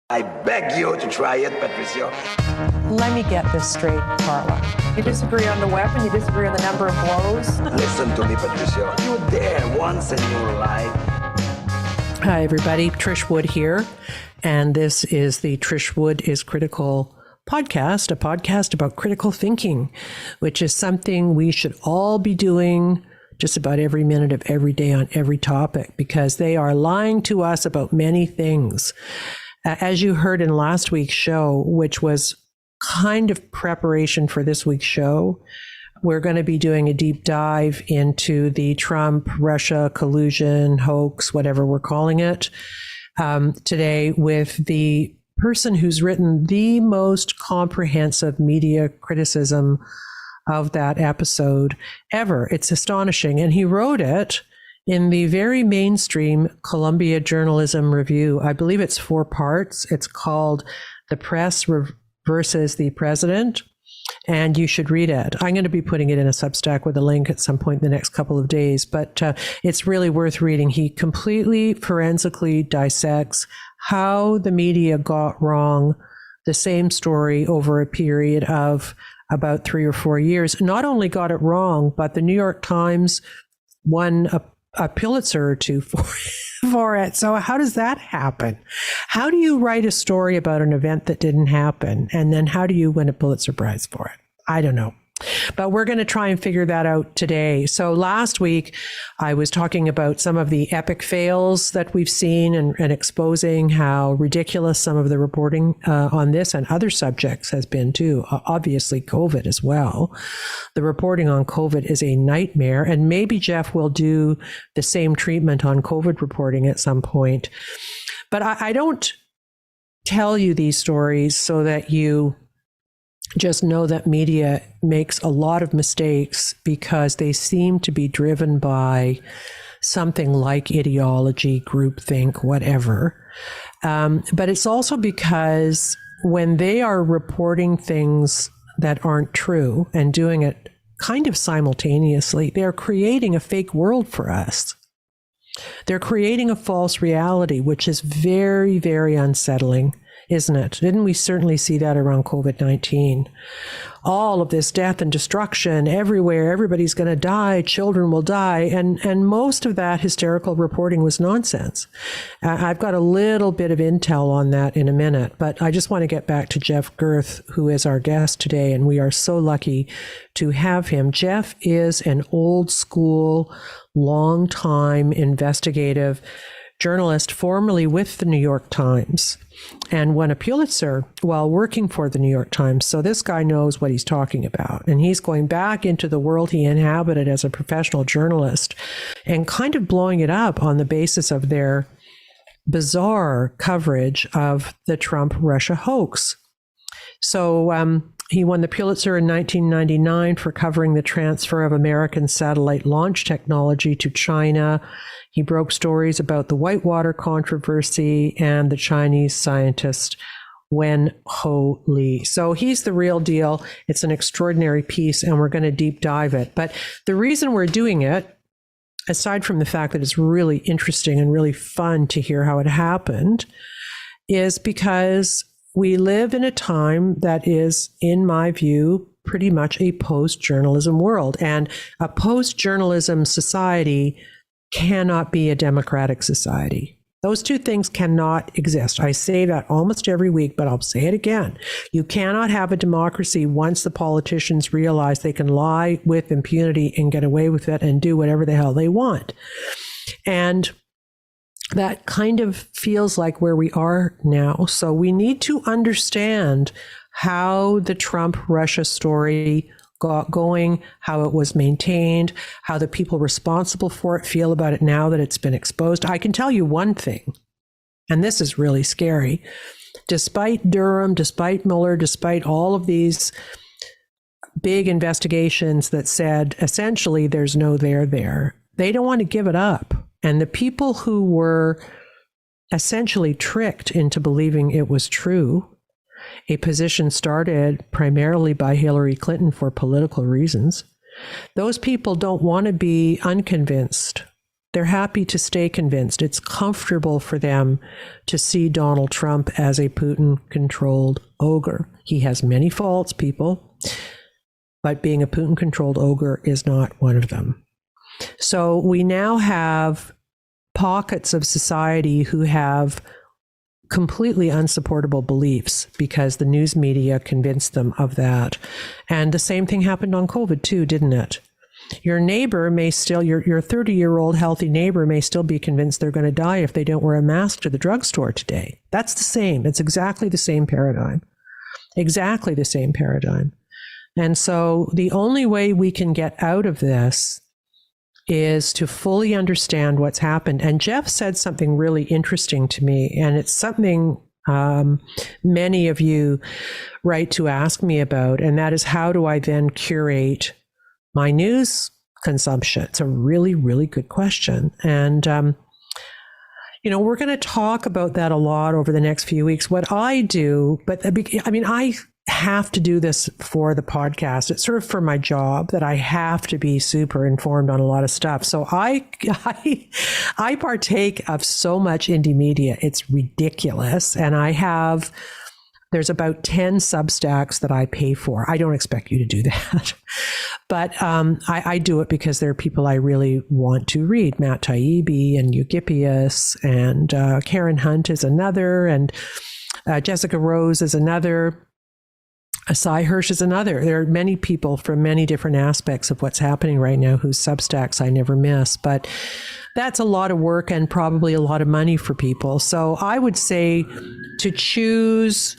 I beg you to try it, Patricia. Let me get this straight, Carla. You disagree on the weapon, you disagree on the number of blows? Listen to me, Patricia. You were there once in your life. Hi, everybody. Trish Wood here. And this is the Trish Wood is Critical podcast, a podcast about critical thinking, which is something we should all be doing just about every minute of every day on every topic, because they are lying to us about many things. As you heard in last week's show, which was kind of preparation for this week's show, we're going to be doing a deep dive into the Trump-Russia collusion, hoax, whatever we're calling it, today with the person who's written the most comprehensive media criticism of that episode ever. It's astonishing. And he wrote it in the very mainstream Columbia Journalism Review. I believe it's 4 parts. It's called The Press versus the President, and you should read it. I'm going to be putting it in a Substack with a link at some point in the next couple of days, but it's really worth reading. He completely forensically dissects how the media got wrong the same story over a period of about 3 or 4 years. Not only got it wrong, but the New York Times won a Pulitzer or 2 for it. So how does that happen? How do you write a story about an event that didn't happen? And then how do you win a Pulitzer Prize for it? I don't know. But we're going to try and figure that out today. So last week, I was talking about some of the epic fails that we've seen and exposing how ridiculous some of the reporting on this and other subjects has been too. Obviously, COVID as well. The reporting on COVID is a nightmare. And maybe Jeff will do the same treatment on COVID reporting at some point. But I don't tell you these stories so that you just know that media makes a lot of mistakes because they seem to be driven by something like ideology, groupthink, whatever. But it's also because when they are reporting things that aren't true and doing it kind of simultaneously, they're creating a fake world for us. They're creating a false reality, which is very, very unsettling, isn't it? Didn't we certainly see that around COVID-19? All of this death and destruction everywhere, everybody's going to die, children will die, and most of that hysterical reporting was nonsense. I've got a little bit of intel on that in a minute, but I just want to get back to Jeff Gerth, who is our guest today, and we are so lucky to have him. Jeff is an old school, long-time investigative journalist, formerly with the New York Times, and won a Pulitzer while working for the New York Times. So this guy knows what he's talking about. And he's going back into the world he inhabited as a professional journalist and kind of blowing it up on the basis of their bizarre coverage of the Trump-Russia hoax. So he won the Pulitzer in 1999 for covering the transfer of American satellite launch technology to China. He broke stories about the Whitewater controversy and the Chinese scientist Wen Ho Lee. So he's the real deal. It's an extraordinary piece, and we're going to deep dive it. But the reason we're doing it, aside from the fact that it's really interesting and really fun to hear how it happened, is because we live in a time that is, in my view, pretty much a post-journalism world. And a post-journalism society cannot be a democratic society. Those two things cannot exist. I say that almost every week, but I'll say it again. You cannot have a democracy once the politicians realize they can lie with impunity and get away with it and do whatever the hell they want. And that kind of feels like where we are now. So we need to understand how the Trump-Russia story got going, how it was maintained, how the people responsible for it feel about it now that it's been exposed. I can tell you one thing, and this is really scary. Despite Durham, despite Mueller, despite all of these big investigations that said essentially there's no there, they don't want to give it up. And the people who were essentially tricked into believing it was true, a position started primarily by Hillary Clinton for political reasons, those people don't want to be unconvinced They're happy to stay convinced. It's comfortable for them to see Donald Trump as a Putin-controlled ogre. He has many faults, people, but being a Putin-controlled ogre is not one of them. So we now have pockets of society who have completely unsupportable beliefs because the news media convinced them of that. And the same thing happened on COVID too, didn't it? Your neighbor may still, your 30-year-old healthy neighbor may still be convinced they're going to die if they don't wear a mask to the drugstore today. That's the same. It's exactly the same paradigm. Exactly the same paradigm. And so the only way we can get out of this is to fully understand what's happened. And Jeff said something really interesting to me, and it's something many of you write to ask me about, and that is, how do I then curate my news consumption? It's a really, really good question. And, we're going to talk about that a lot over the next few weeks. What I do, I have to do this for the podcast. It's sort of for my job that I have to be super informed on a lot of stuff. So I partake of so much indie media. It's ridiculous. And there's about 10 Substacks that I pay for. I don't expect you to do that. But I do it because there are people I really want to read. Matt Taibbi and Eugippius, and Karen Hunt is another, and Jessica Rose is another. Cy Hirsch is another. There are many people from many different aspects of what's happening right now whose Substacks I never miss. But that's a lot of work and probably a lot of money for people. So I would say to choose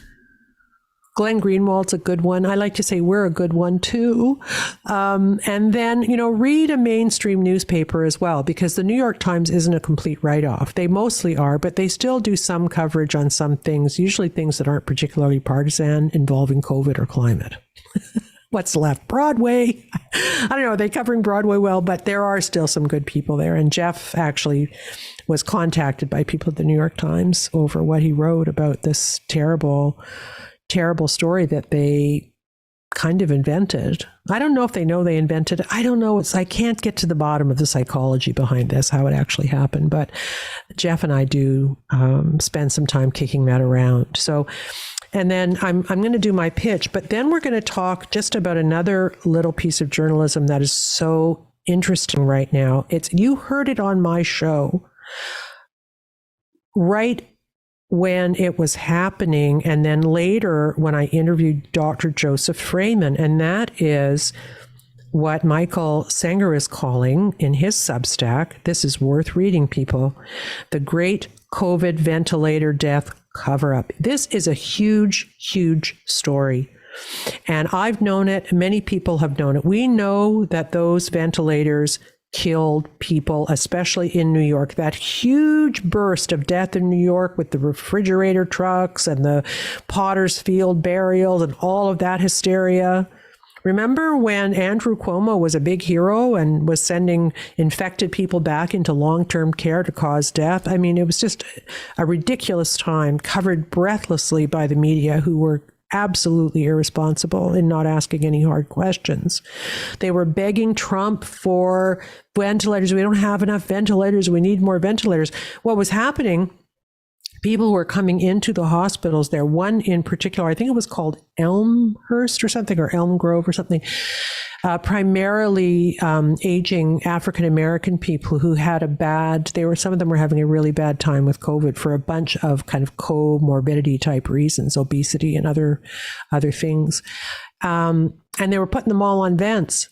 Glenn Greenwald's a good one. I like to say we're a good one too. And then, read a mainstream newspaper as well, because the New York Times isn't a complete write-off. They mostly are, but they still do some coverage on some things, usually things that aren't particularly partisan, involving COVID or climate. What's left? Broadway. I don't know. Are they covering Broadway well? But there are still some good people there. And Jeff actually was contacted by people at the New York Times over what he wrote about this terrible story that they kind of invented. I don't know if they know they invented it. I don't know. I can't get to the bottom of the psychology behind this, how it actually happened. But Jeff and I do spend some time kicking that around. So, and then I'm going to do my pitch, but then we're going to talk just about another little piece of journalism that is so interesting right now. You heard it on my show right when it was happening, and then later when I interviewed Dr. Joseph Freeman, and that is what Michael Sanger is calling in his Substack, this is worth reading, people, the Great COVID Ventilator Death Cover-Up. This is a huge, huge story. And I've known it. Many people have known it. We know that those ventilators killed people, especially in New York. That huge burst of death in New York with the refrigerator trucks and the Potter's Field burials and all of that hysteria. Remember when Andrew Cuomo was a big hero and was sending infected people back into long-term care to cause death? I mean, it was just a ridiculous time, covered breathlessly by the media, who were absolutely irresponsible in not asking any hard questions. They were begging Trump for ventilators. We don't have enough ventilators. We need more ventilators. What was happening, people were coming into the hospitals there. One in particular, I think it was called Elmhurst or something, or Elm Grove or something, primarily aging African-American people who had some of them were having a really bad time with COVID for a bunch of kind of comorbidity type reasons, obesity and other things. And they were putting them all on vents.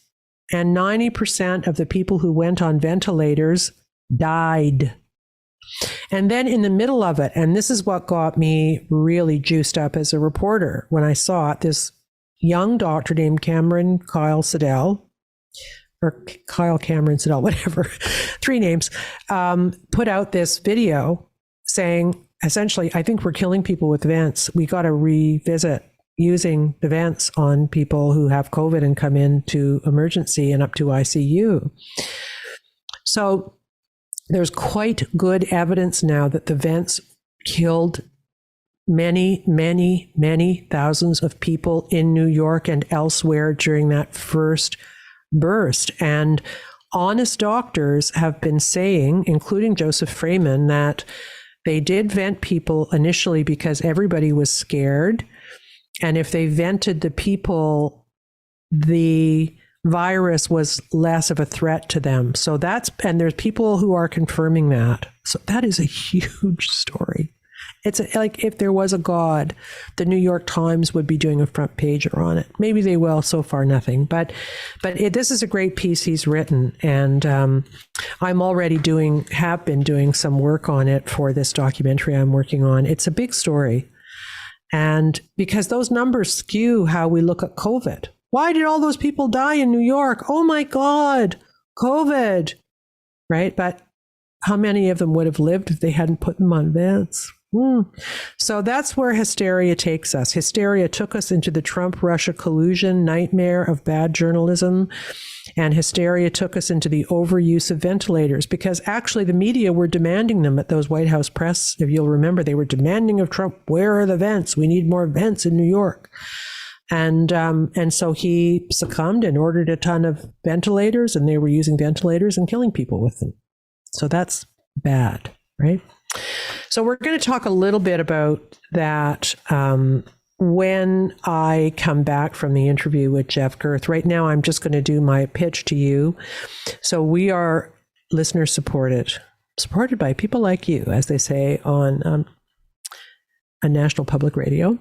And 90% of the people who went on ventilators died. And then in the middle of it, and this is what got me really juiced up as a reporter when I saw it, this young doctor named Cameron Kyle Siddell, or Kyle Cameron Siddell, whatever, 3 names, put out this video saying, essentially, I think we're killing people with vents. We got to revisit using the vents on people who have COVID and come into emergency and up to ICU. So there's quite good evidence now that the vents killed many, many, many thousands of people in New York and elsewhere during that first burst. And honest doctors have been saying, including Joseph Freeman, that they did vent people initially because everybody was scared. And if they vented the people, the virus was less of a threat to them. So and there's people who are confirming that. So that is a huge story. It's like if there was a God, the New York Times would be doing a front pager on it. Maybe they will. So far, nothing. But this is a great piece he's written, and I'm already have been doing some work on it for this documentary I'm working on. It's a big story, and because those numbers skew how we look at COVID. Why did all those people die in New York? Oh my God, COVID, right? But how many of them would have lived if they hadn't put them on vents? So that's where hysteria takes us. Hysteria took us into the Trump-Russia collusion nightmare of bad journalism. And hysteria took us into the overuse of ventilators because actually the media were demanding them at those White House press. If you'll remember, they were demanding of Trump, where are the vents? We need more vents in New York. And so he succumbed and ordered a ton of ventilators, and they were using ventilators and killing people with them. So that's bad, right? So we're going to talk a little bit about that when I come back from the interview with Jeff Gerth. Right now, I'm just going to do my pitch to you. So we are listener supported by people like you, as they say on a national public radio.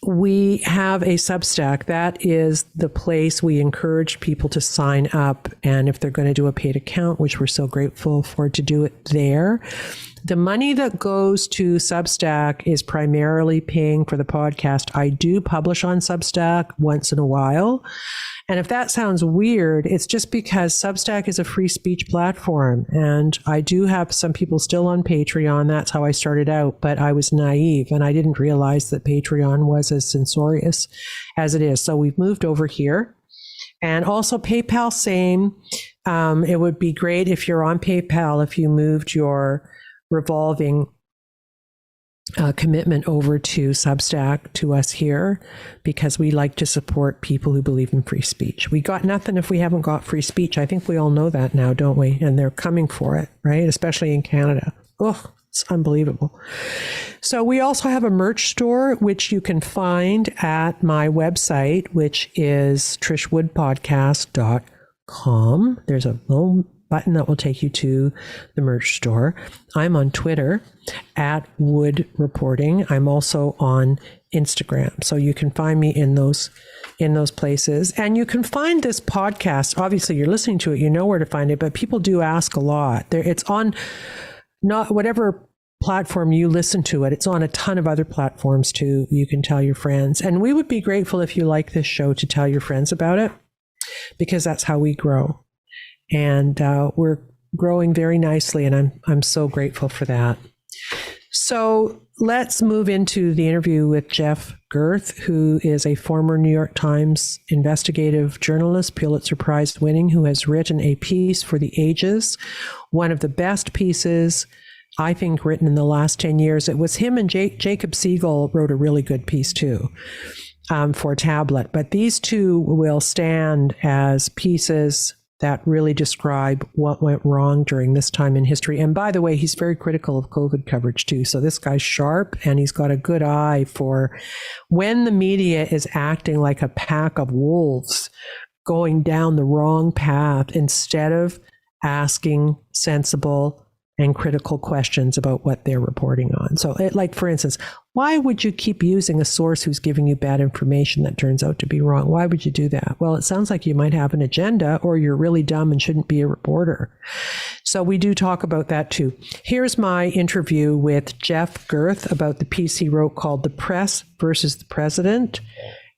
We have a Substack. That is the place we encourage people to sign up. And if they're going to do a paid account, which we're so grateful for, to do it there. The money that goes to Substack is primarily paying for the podcast. I do publish on Substack once in a while. And if that sounds weird, it's just because Substack is a free speech platform. And I do have some people still on Patreon. That's how I started out. But I was naive and I didn't realize that Patreon was as censorious as it is. So we've moved over here. And also PayPal, same. It would be great if you're on PayPal, if you moved your revolving commitment over to Substack to us here, because we like to support people who believe in free speech. We got nothing if we haven't got free speech. I think we all know that now, don't we? And they're coming for it, right? Especially in Canada. Oh, it's unbelievable. So we also have a merch store, which you can find at my website, which is trishwoodpodcast.com. There's a little button that will take you to the merch store. I'm on Twitter at Wood Reporting. I'm also on Instagram. So you can find me in those places. And you can find this podcast. Obviously, you're listening to it, you know where to find it, but people do ask a lot. It's on not whatever platform you listen to it. It's on a ton of other platforms too. You can tell your friends. And we would be grateful if you like this show to tell your friends about it, because that's how we grow. And we're growing very nicely, and I'm so grateful for that. So let's move into the interview with Jeff Gerth, who is a former New York Times investigative journalist, Pulitzer Prize winning, who has written a piece for The Ages, one of the best pieces, I think, written in the last 10 years. It was him and Jacob Siegel wrote a really good piece too for Tablet. But these two will stand as pieces that really describe what went wrong during this time in history. And by the way, he's very critical of COVID coverage too. So this guy's sharp, and he's got a good eye for when the media is acting like a pack of wolves going down the wrong path instead of asking sensible and critical questions about what they're reporting on. So like, for instance, why would you keep using a source who's giving you bad information that turns out to be wrong? Why would you do that? Well, it sounds like you might have an agenda, or you're really dumb and shouldn't be a reporter. So we do talk about that too. Here's my interview with Jeff Gerth about the piece he wrote called The Press versus the President.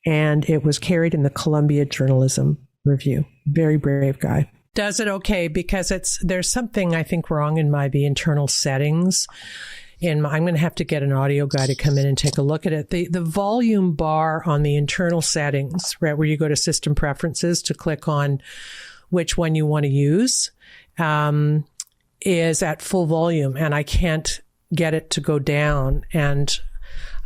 And it was carried in the Columbia Journalism Review. Very brave guy. Does it okay, because there's something I think wrong in the internal settings. I'm going to have to get an audio guy to come in and take a look at it. The volume bar on the internal settings, right, where you go to system preferences to click on which one you want to use, is at full volume, and I can't get it to go down. And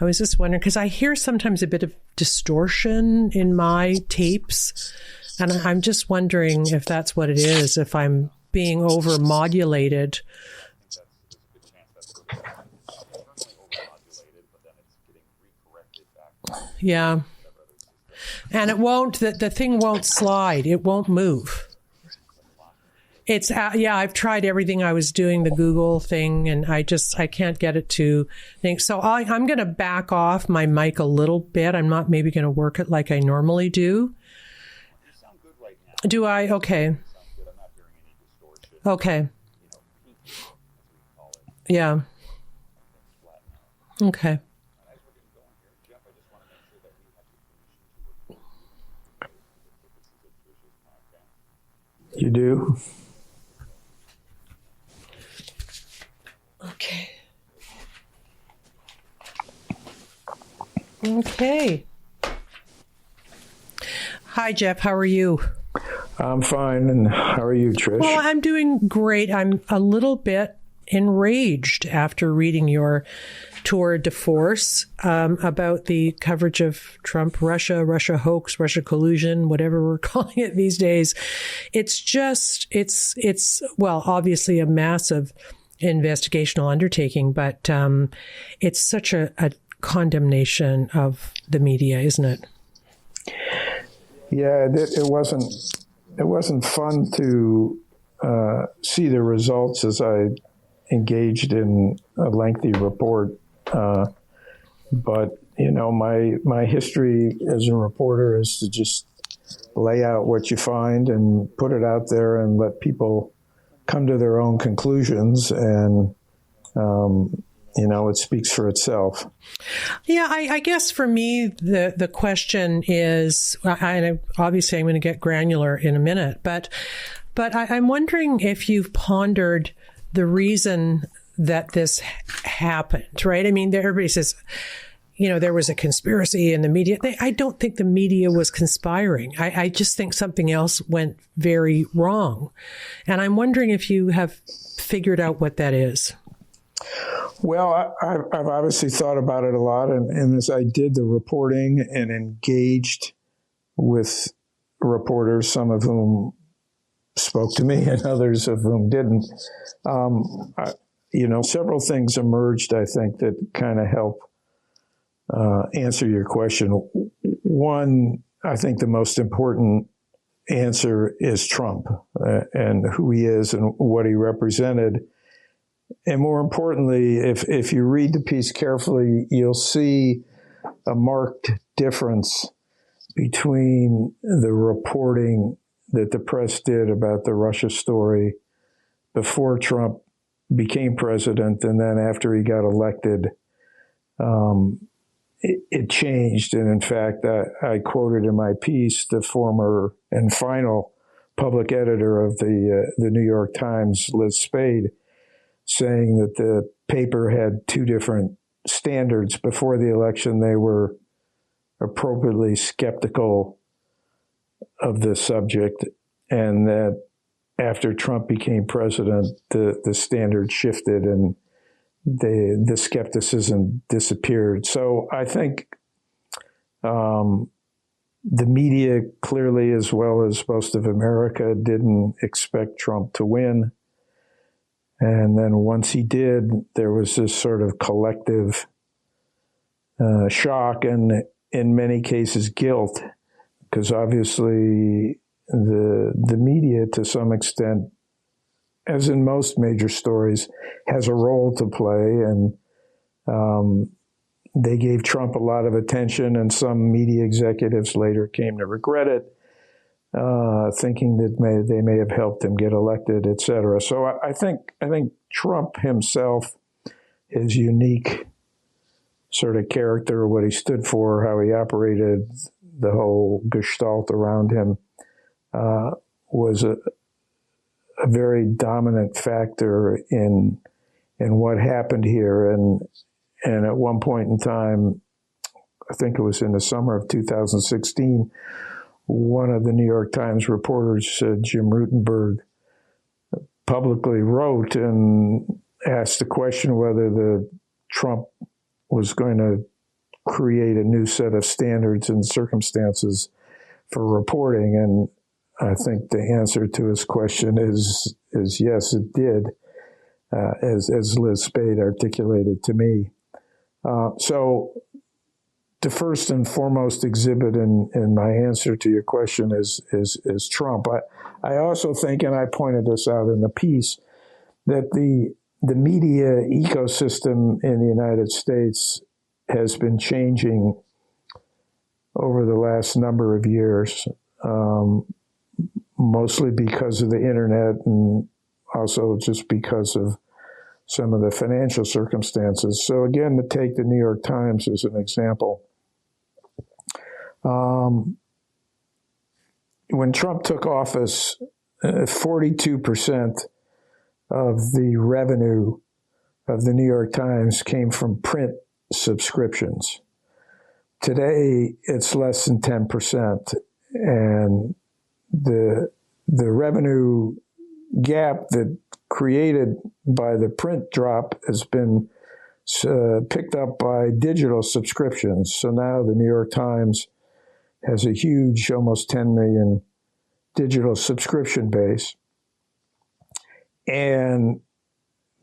I was just wondering, because I hear sometimes a bit of distortion in my tapes. And I'm just wondering if that's what it is, if I'm being over-modulated. Yeah. And it won't, the thing won't slide. It won't move. It's, I've tried everything. I was doing the Google thing and I can't get it to think. So I'm going to back off my mic a little bit. I'm not maybe going to work it like I normally do. You sound good right now. Do I? Okay. I'm not hearing any distortion. Okay. Yeah. Okay. You do? Okay. Okay. Hi, Jeff. How are you? I'm fine. And how are you, Trish? Well, I'm doing great. I'm a little bit enraged after reading your tour de force about the coverage of Trump, Russia hoax, Russia collusion, whatever we're calling it these days. It's just, it's well, obviously a massive investigational undertaking, but it's such a condemnation of the media, isn't it? Yeah, it wasn't fun to see the results as I engaged in a lengthy report. But, you know, my history as a reporter is to just lay out what you find and put it out there and let people come to their own conclusions. And, you know, it speaks for itself. Yeah, I guess for me, the question is, and obviously I'm going to get granular in a minute, but I'm wondering if you've pondered the reason that this happened, right? I mean, everybody says, you know, there was a conspiracy in the media. I don't think the media was conspiring. I just think something else went very wrong. And I'm wondering if you have figured out what that is. Well, I've obviously thought about it a lot. And as I did the reporting and engaged with reporters, some of whom spoke to me and others of whom didn't, you know, several things emerged, I think, that kind of help answer your question. One, I think the most important answer is Trump and who he is and what he represented. And more importantly, if you read the piece carefully, you'll see a marked difference between the reporting that the press did about the Russia story before Trump became president and then after he got elected. It changed. And in fact, I quoted in my piece the former and final public editor of the New York Times, Liz Spade, saying that the paper had two different standards. Before the election, they were appropriately skeptical of the subject, and that after Trump became president, the standard shifted and the skepticism disappeared. So I think the media clearly, as well as most of America, didn't expect Trump to win. And then once he did, there was this sort of collective shock and, in many cases, guilt, because obviously the media, to some extent, as in most major stories, has a role to play. And they gave Trump a lot of attention, and some media executives later came to regret it, thinking that they may have helped him get elected, et cetera. So I think Trump himself, his unique sort of character, what he stood for, how he operated, the whole gestalt around him, was a very dominant factor in what happened here. And at one point in time, I think it was in the summer of 2016, one of the New York Times reporters, Jim Rutenberg, publicly wrote and asked the question whether the Trump was going to create a new set of standards and circumstances for reporting. I think the answer to his question is yes, it did, as Liz Spade articulated to me. So the first and foremost exhibit in my answer to your question is Trump. I also think, and I pointed this out in the piece, that the media ecosystem in the United States has been changing over the last number of years, mostly because of the internet and also just because of some of the financial circumstances. So again, to take the New York Times as an example, when Trump took office, 42% of the revenue of the New York Times came from print subscriptions. Today, it's less than 10%, and the revenue gap that created by the print drop has been picked up by digital subscriptions. So now the New York Times has a huge, almost 10 million digital subscription base. And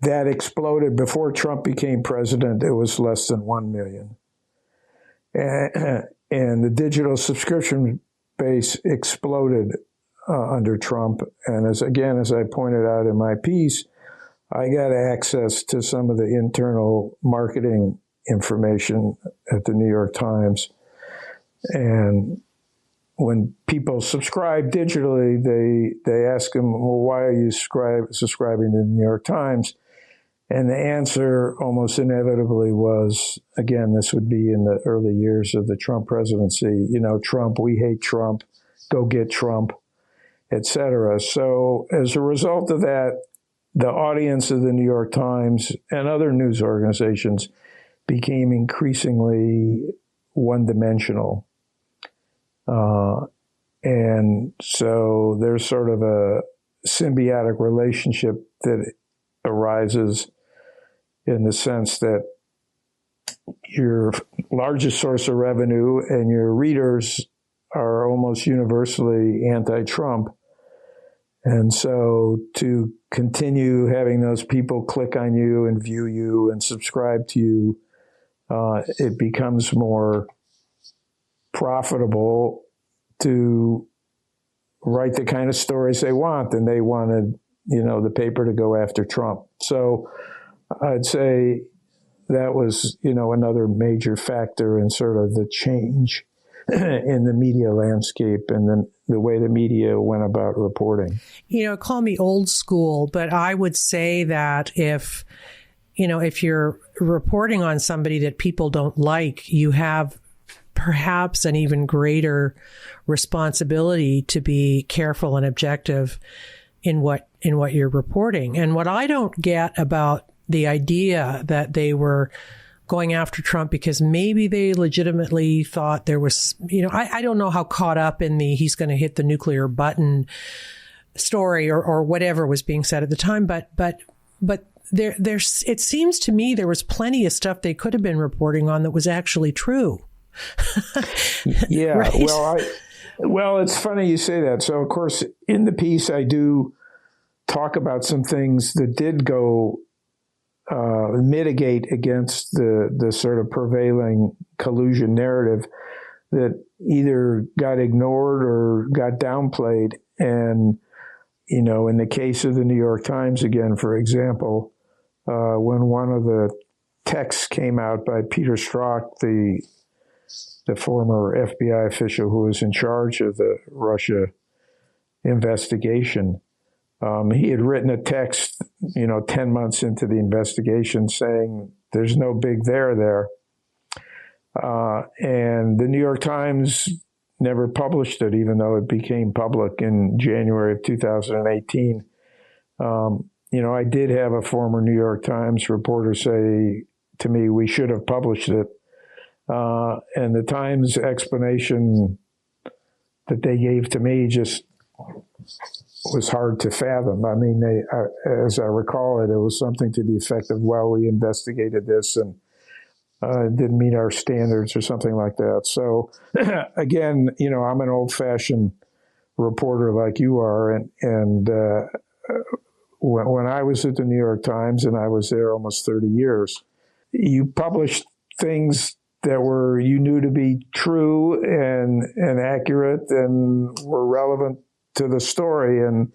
that exploded before Trump became president. It was less than 1 million. And the digital subscription base exploded under Trump. And as I pointed out in my piece, I got access to some of the internal marketing information at the New York Times. And when people subscribe digitally, they ask them, well, why are you subscribing to the New York Times? And the answer almost inevitably was, again, this would be in the early years of the Trump presidency, Trump, we hate Trump, go get Trump, et cetera. So as a result of that, the audience of the New York Times and other news organizations became increasingly one-dimensional. And so there's sort of a symbiotic relationship that arises in the sense that your largest source of revenue and your readers are almost universally anti-Trump. And so to continue having those people click on you and view you and subscribe to you, it becomes more profitable to write the kind of stories they want, and they wanted, the paper to go after Trump. So I'd say that was, another major factor in sort of the change in the media landscape and the way the media went about reporting. Call me old school, but I would say that if you're reporting on somebody that people don't like, you have perhaps an even greater responsibility to be careful and objective in what you're reporting. And what I don't get about the idea that they were going after Trump because maybe they legitimately thought there was, I don't know how caught up in the he's going to hit the nuclear button story or whatever was being said at the time, but there's it seems to me there was plenty of stuff they could have been reporting on that was actually true. Yeah, right? Well, it's funny you say that. So, of course, in the piece, I do talk about some things that did go mitigate against the sort of prevailing collusion narrative that either got ignored or got downplayed. And, in the case of the New York Times, again, for example, when one of the texts came out by Peter Strzok, the former FBI official who was in charge of the Russia investigation, he had written a text, 10 months into the investigation saying there's no big there. And the New York Times never published it, even though it became public in January of 2018. I did have a former New York Times reporter say to me, we should have published it. And the Times explanation that they gave to me just was hard to fathom. I mean, as I recall it was something to the effect of, well, we investigated this and it didn't meet our standards or something like that. So again, I'm an old-fashioned reporter like you are, and when I was at the New York Times, and I was there almost 30 years, you published things that were you knew to be true and accurate and were relevant to the story. And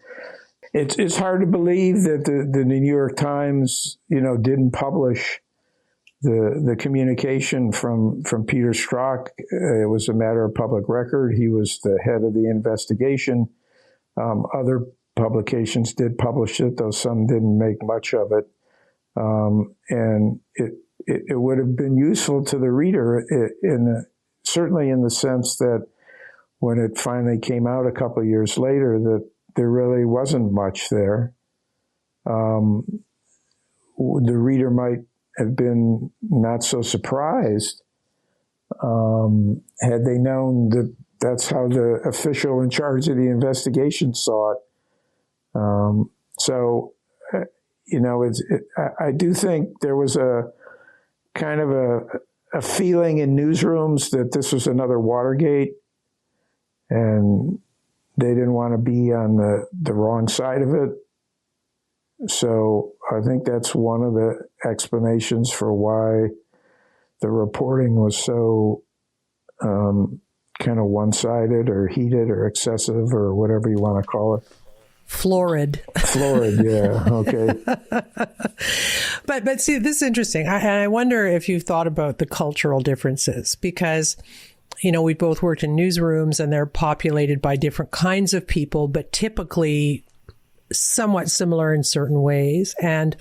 it's hard to believe that the New York Times, didn't publish the communication from Peter Strzok. It was a matter of public record. He was the head of the investigation. Other publications did publish it, though some didn't make much of it. And it would have been useful to the reader, certainly in the sense that when it finally came out a couple of years later, that there really wasn't much there. The reader might have been not so surprised had they known that that's how the official in charge of the investigation saw it. I do think there was a kind of a feeling in newsrooms that this was another Watergate, and they didn't want to be on the wrong side of it. So I think that's one of the explanations for why the reporting was so kind of one-sided or heated or excessive or whatever you want to call it. Florid, yeah, okay. But see, this is interesting. I wonder if you've thought about the cultural differences, because, we both worked in newsrooms and they're populated by different kinds of people, but typically somewhat similar in certain ways. And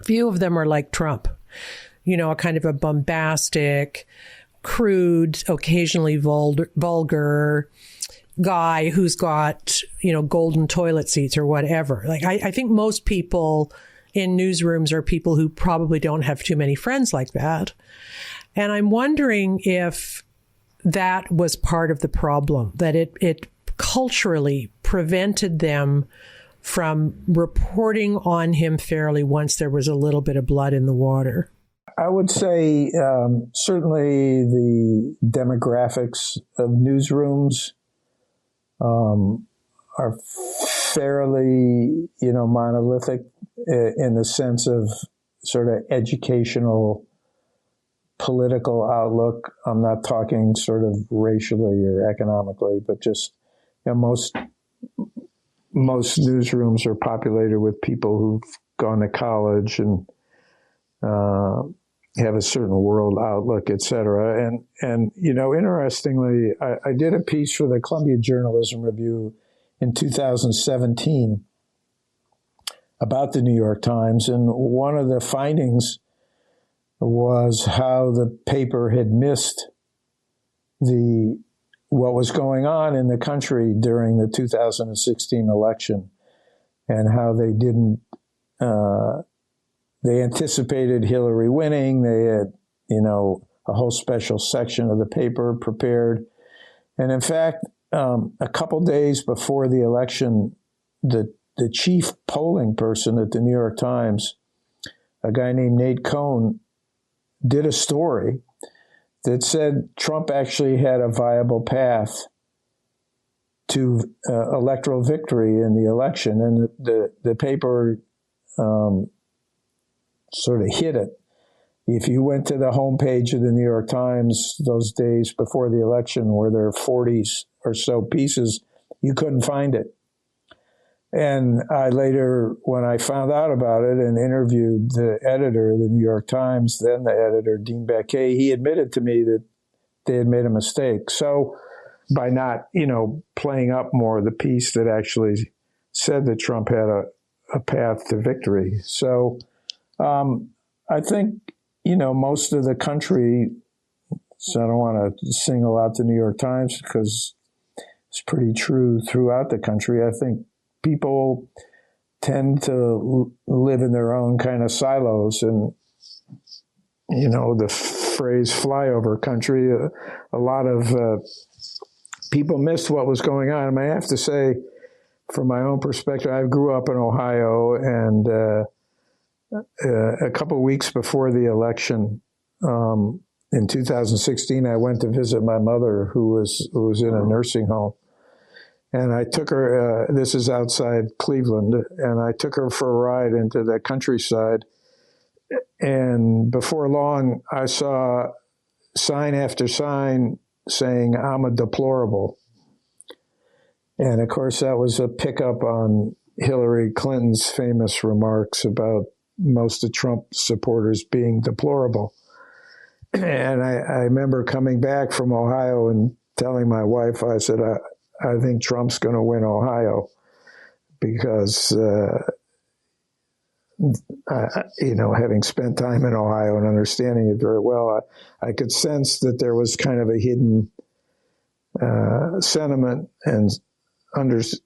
few of them are like Trump, a kind of a bombastic, crude, occasionally vulgar guy who's got, golden toilet seats or whatever. Like, I think most people in newsrooms are people who probably don't have too many friends like that. And I'm wondering if that was part of the problem, that it culturally prevented them from reporting on him fairly once there was a little bit of blood in the water. I would say certainly the demographics of newsrooms are fairly, monolithic in the sense of sort of educational, political outlook. I'm not talking sort of racially or economically, but just, most newsrooms are populated with people who've gone to college and have a certain world outlook, et cetera. And interestingly, I did a piece for the Columbia Journalism Review in 2017 about the New York Times, and one of the findings was how the paper had missed what was going on in the country during the 2016 election, and how they didn't they anticipated Hillary winning. They had, a whole special section of the paper prepared. And in fact, a couple days before the election, the chief polling person at the New York Times, a guy named Nate Cohn, did a story that said Trump actually had a viable path to electoral victory in the election. And the paper sort of hit it. If you went to the homepage of the New York Times those days before the election, where there are 40 or so pieces, you couldn't find it. And I later, when I found out about it and interviewed the editor of the New York Times, then the editor, Dean Baquet, he admitted to me that they had made a mistake. So by not, playing up more the piece that actually said that Trump had a path to victory. So I think, most of the country, so I don't want to single out the New York Times because it's pretty true throughout the country. I think people tend to live in their own kind of silos, and, the phrase flyover country, a lot of people missed what was going on. I mean, I have to say, from my own perspective, I grew up in Ohio, and a couple of weeks before the election, in 2016, I went to visit my mother, who was in a nursing home. And I took her, this is outside Cleveland, and I took her for a ride into the countryside. And before long, I saw sign after sign saying, "I'm a deplorable." And of course, that was a pickup on Hillary Clinton's famous remarks about most of Trump supporters being deplorable. And I remember coming back from Ohio and telling my wife, I said, I think Trump's going to win Ohio because, having spent time in Ohio and understanding it very well, I could sense that there was kind of a hidden sentiment and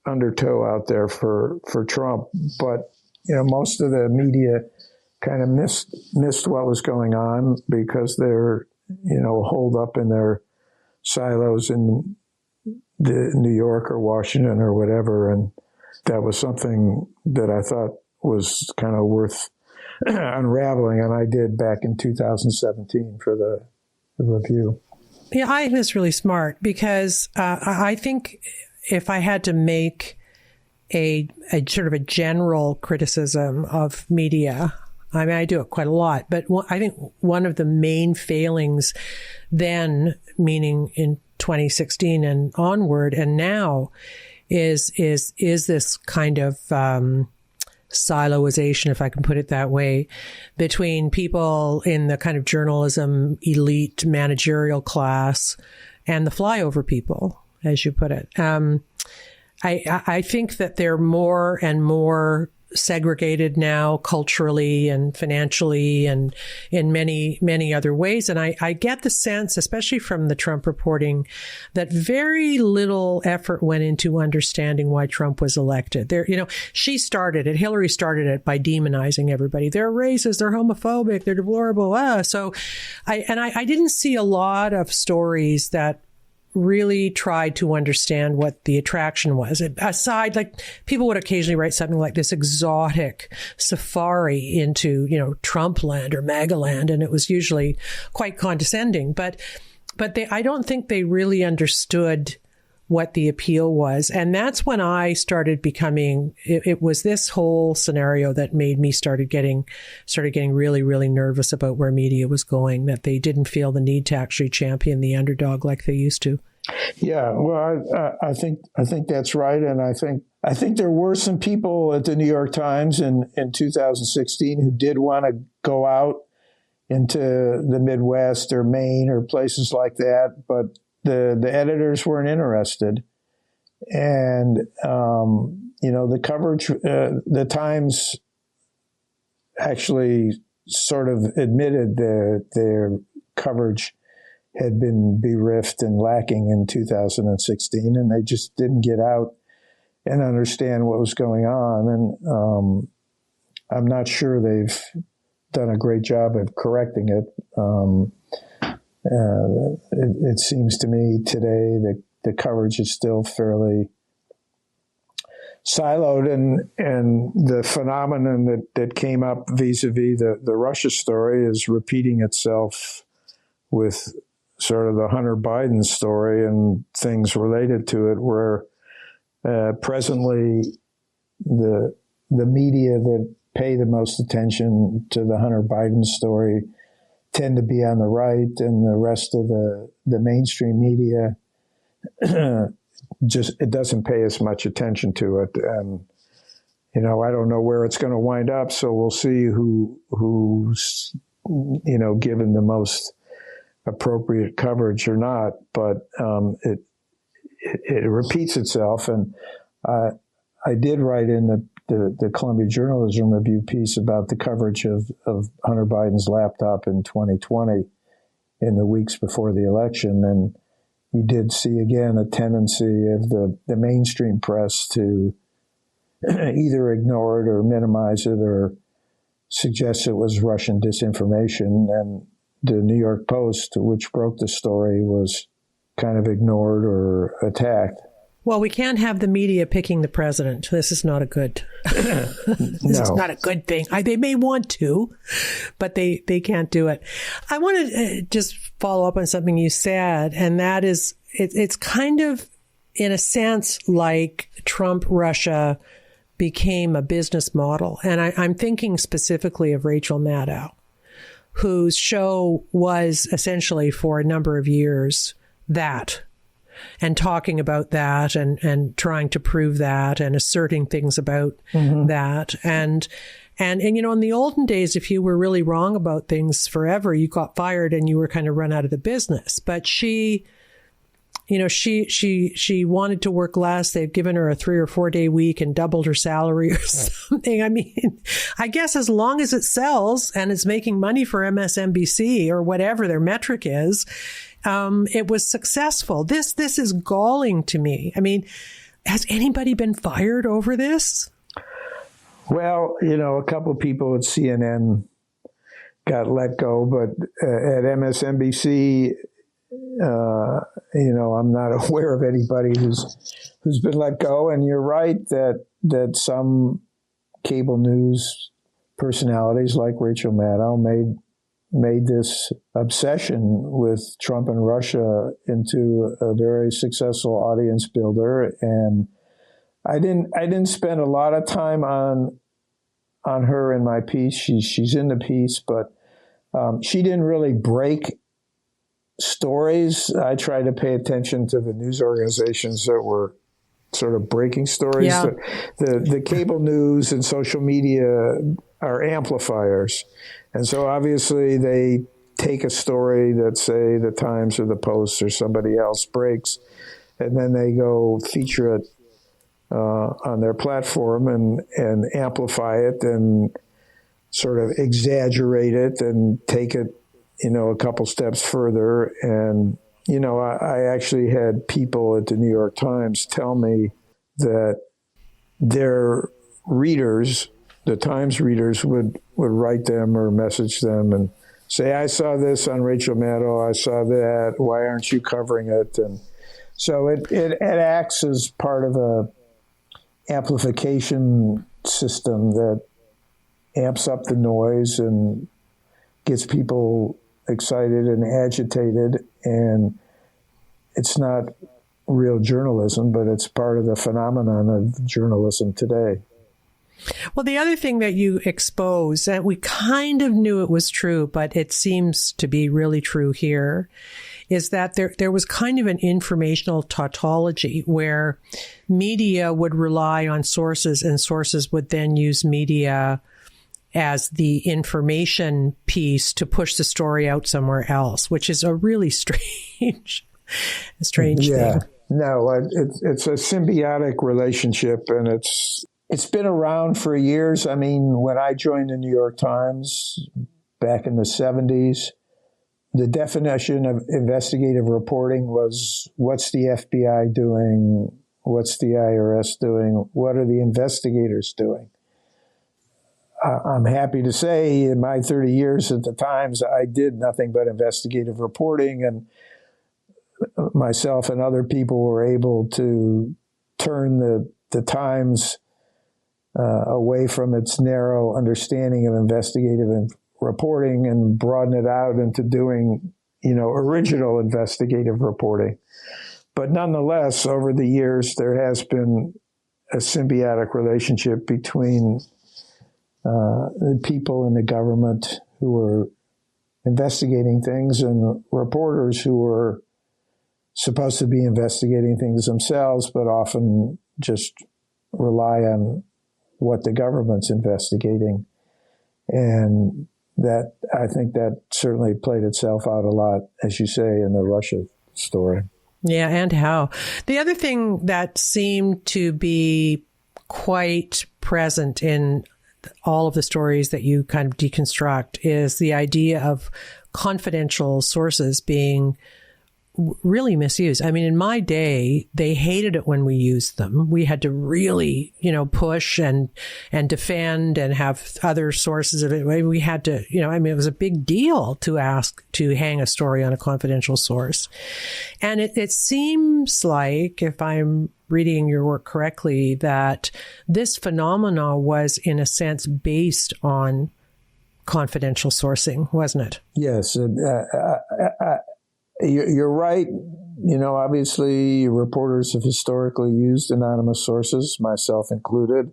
undertow out there for Trump. But, most of the media kind of missed what was going on because they're, holed up in their silos in New York or Washington or whatever. And that was something that I thought was kind of worth unraveling. And I did back in 2017 for the review. Yeah, I think it's really smart because I think if I had to make a sort of a general criticism of media, I mean, I do it quite a lot, but I think one of the main failings then, meaning in 2016 and onward and now, is this kind of siloization, if I can put it that way, between people in the kind of journalism elite managerial class and the flyover people, as you put it. I think that they're more and more segregated now culturally and financially and in many, many other ways. And I get the sense, especially from the Trump reporting, that very little effort went into understanding why Trump was elected. She started it, Hillary started it by demonizing everybody. They're racist, they're homophobic, they're deplorable. So I didn't see a lot of stories that really tried to understand what the attraction was. Aside, like, people would occasionally write something like this exotic safari into, Trump land or MAGA land, and it was usually quite condescending. But I don't think they really understood what the appeal was. And that's when I started becoming, it was this whole scenario that made me started getting really, really nervous about where media was going, that they didn't feel the need to actually champion the underdog like they used to. Yeah, well, I think that's right. And I think there were some people at the New York Times in 2016 who did want to go out into the Midwest or Maine or places like that, but the editors weren't interested. And, the coverage, the Times actually sort of admitted their coverage had been bereft and lacking in 2016, and they just didn't get out and understand what was going on. And I'm not sure they've done a great job of correcting it. It seems to me today that the coverage is still fairly siloed, and the phenomenon that came up vis-a-vis the Russia story is repeating itself with sort of the Hunter Biden story and things related to it, where presently the media that pay the most attention to the Hunter Biden story tend to be on the right, and the rest of the mainstream media it doesn't pay as much attention to it. And I don't know where it's going to wind up, so we'll see who's given the most appropriate coverage or not. But it repeats itself, and I did write in the Columbia Journalism Review piece about the coverage of Hunter Biden's laptop in 2020 in the weeks before the election. And you did see, again, a tendency of the mainstream press to either ignore it or minimize it or suggest it was Russian disinformation. And the New York Post, which broke the story, was kind of ignored or attacked. Well, we can't have the media picking the president. This is not a good. This is not a good thing. They may want to, but they can't do it. I want to just follow up on something you said, and that is, it's kind of in a sense, like Trump Russia became a business model. And I'm thinking specifically of Rachel Maddow, whose show was essentially for a number of years that, and talking about that and trying to prove that and asserting things about that. And you know, in the olden days, if you were really wrong about things forever, you got fired and you were kind of run out of the business. But she, you know, she wanted to work less. They've given her a 3 or 4 day week and doubled her salary or something. I mean, I guess as long as it sells and it's making money for MSNBC or whatever their metric is, it was successful. This is galling to me. I mean, has anybody been fired over this? Well, you know, a couple of people at CNN got let go, but at MSNBC, you know, I'm not aware of anybody who's been let go. And you're right that some cable news personalities like Rachel Maddow made this obsession with Trump and Russia into a very successful audience builder. And I didn't spend a lot of time on her in my piece. She's in the piece, but she didn't really break stories. I try to pay attention to the news organizations that were sort of breaking stories. Yeah. The cable news and social media are amplifiers. And so obviously they take a story that, say, the Times or the Post or somebody else breaks, and then they go feature it on their platform and amplify it and sort of exaggerate it and take it, you know, a couple steps further. And, you know, I actually had people at the New York Times tell me that their readers, the Times readers, would write them or message them and say, I saw this on Rachel Maddow, I saw that, why aren't you covering it? And so it acts as part of a amplification system that amps up the noise and gets people excited and agitated. And it's not real journalism, but it's part of the phenomenon of journalism today. Well, the other thing that you expose, and we kind of knew it was true, but it seems to be really true here, is that there was kind of an informational tautology where media would rely on sources and sources would then use media as the information piece to push the story out somewhere else, which is a really strange thing. No, it's a symbiotic relationship, and it's been around for years. I mean, when I joined the New York Times back in the 70s, the definition of investigative reporting was, what's the FBI doing? What's the IRS doing? What are the investigators doing? I'm happy to say in my 30 years at the Times, I did nothing but investigative reporting, and myself and other people were able to turn the Times away from its narrow understanding of investigative reporting and broaden it out into doing, you know, original investigative reporting. But nonetheless, over the years, there has been a symbiotic relationship between the people in the government who are investigating things and reporters who are supposed to be investigating things themselves, but often just rely on what the government's investigating. And that, I think that certainly played itself out a lot, as you say, in the Russia story. Yeah, and how. The other thing that seemed to be quite present in all of the stories that you kind of deconstruct is the idea of confidential sources being really misused. I mean, in my day, they hated it when we used them. We had to really, you know, push and defend and have other sources of it. We had to, you know, I mean, it was a big deal to ask to hang a story on a confidential source. And it seems like, if I'm reading your work correctly, that this phenomena was, in a sense, based on confidential sourcing, wasn't it? Yes. You're right obviously reporters have historically used anonymous sources, myself included,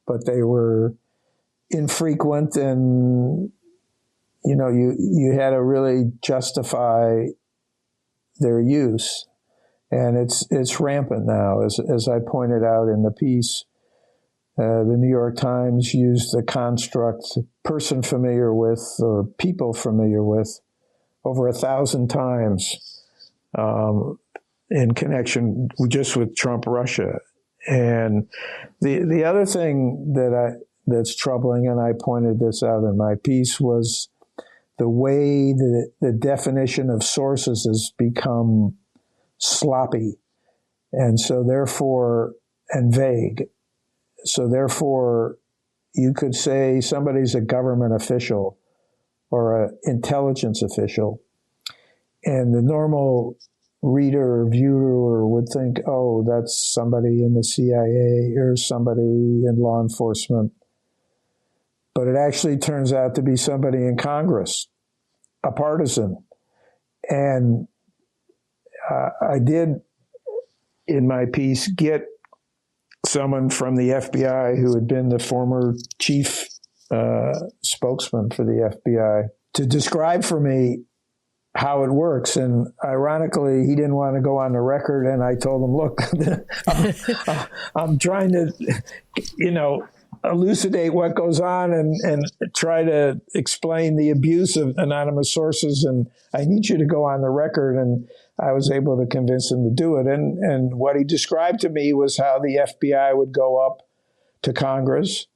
but they were infrequent, and you had to really justify their use. And it's rampant now. As I pointed out in the piece, the New York Times used the construct person familiar with or people familiar with over 1,000 times in connection just with Trump Russia. And the other thing that's troubling, and I pointed this out in my piece, was the way the definition of sources has become sloppy and vague. So therefore, you could say somebody's a government official or an intelligence official, and the normal reader or viewer would think, oh, that's somebody in the CIA or somebody in law enforcement. But it actually turns out to be somebody in Congress, a partisan. And I did, in my piece, get someone from the FBI who had been the former chief spokesman for the FBI to describe for me how it works. And ironically, he didn't want to go on the record. And I told him, look, I'm trying to, elucidate what goes on and try to explain the abuse of anonymous sources. And I need you to go on the record. And I was able to convince him to do it. And what he described to me was how the FBI would go up to Congress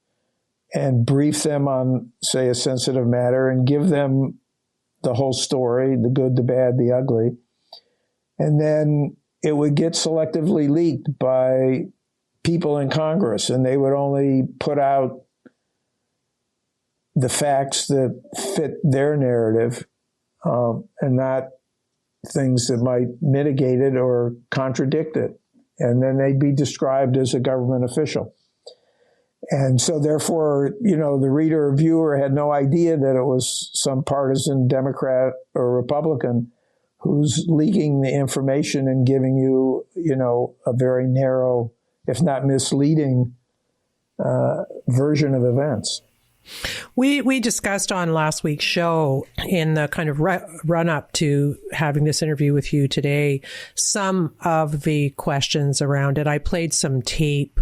and brief them on, say, a sensitive matter and give them the whole story, the good, the bad, the ugly. And then it would get selectively leaked by people in Congress, and they would only put out the facts that fit their narrative and not things that might mitigate it or contradict it. And then they'd be described as a government official. And so therefore, the reader or viewer had no idea that it was some partisan Democrat or Republican who's leaking the information and giving you, a very narrow, if not misleading, version of events. We discussed on last week's show, in the kind of run up to having this interview with you today, some of the questions around it. I played some tape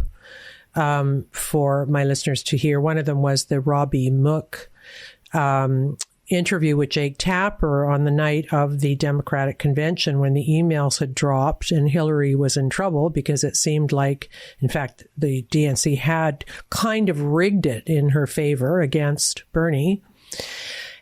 for my listeners to hear. One of them was the Robbie Mook interview with Jake Tapper on the night of the Democratic convention, when the emails had dropped and Hillary was in trouble because it seemed like, in fact, the DNC had kind of rigged it in her favor against Bernie.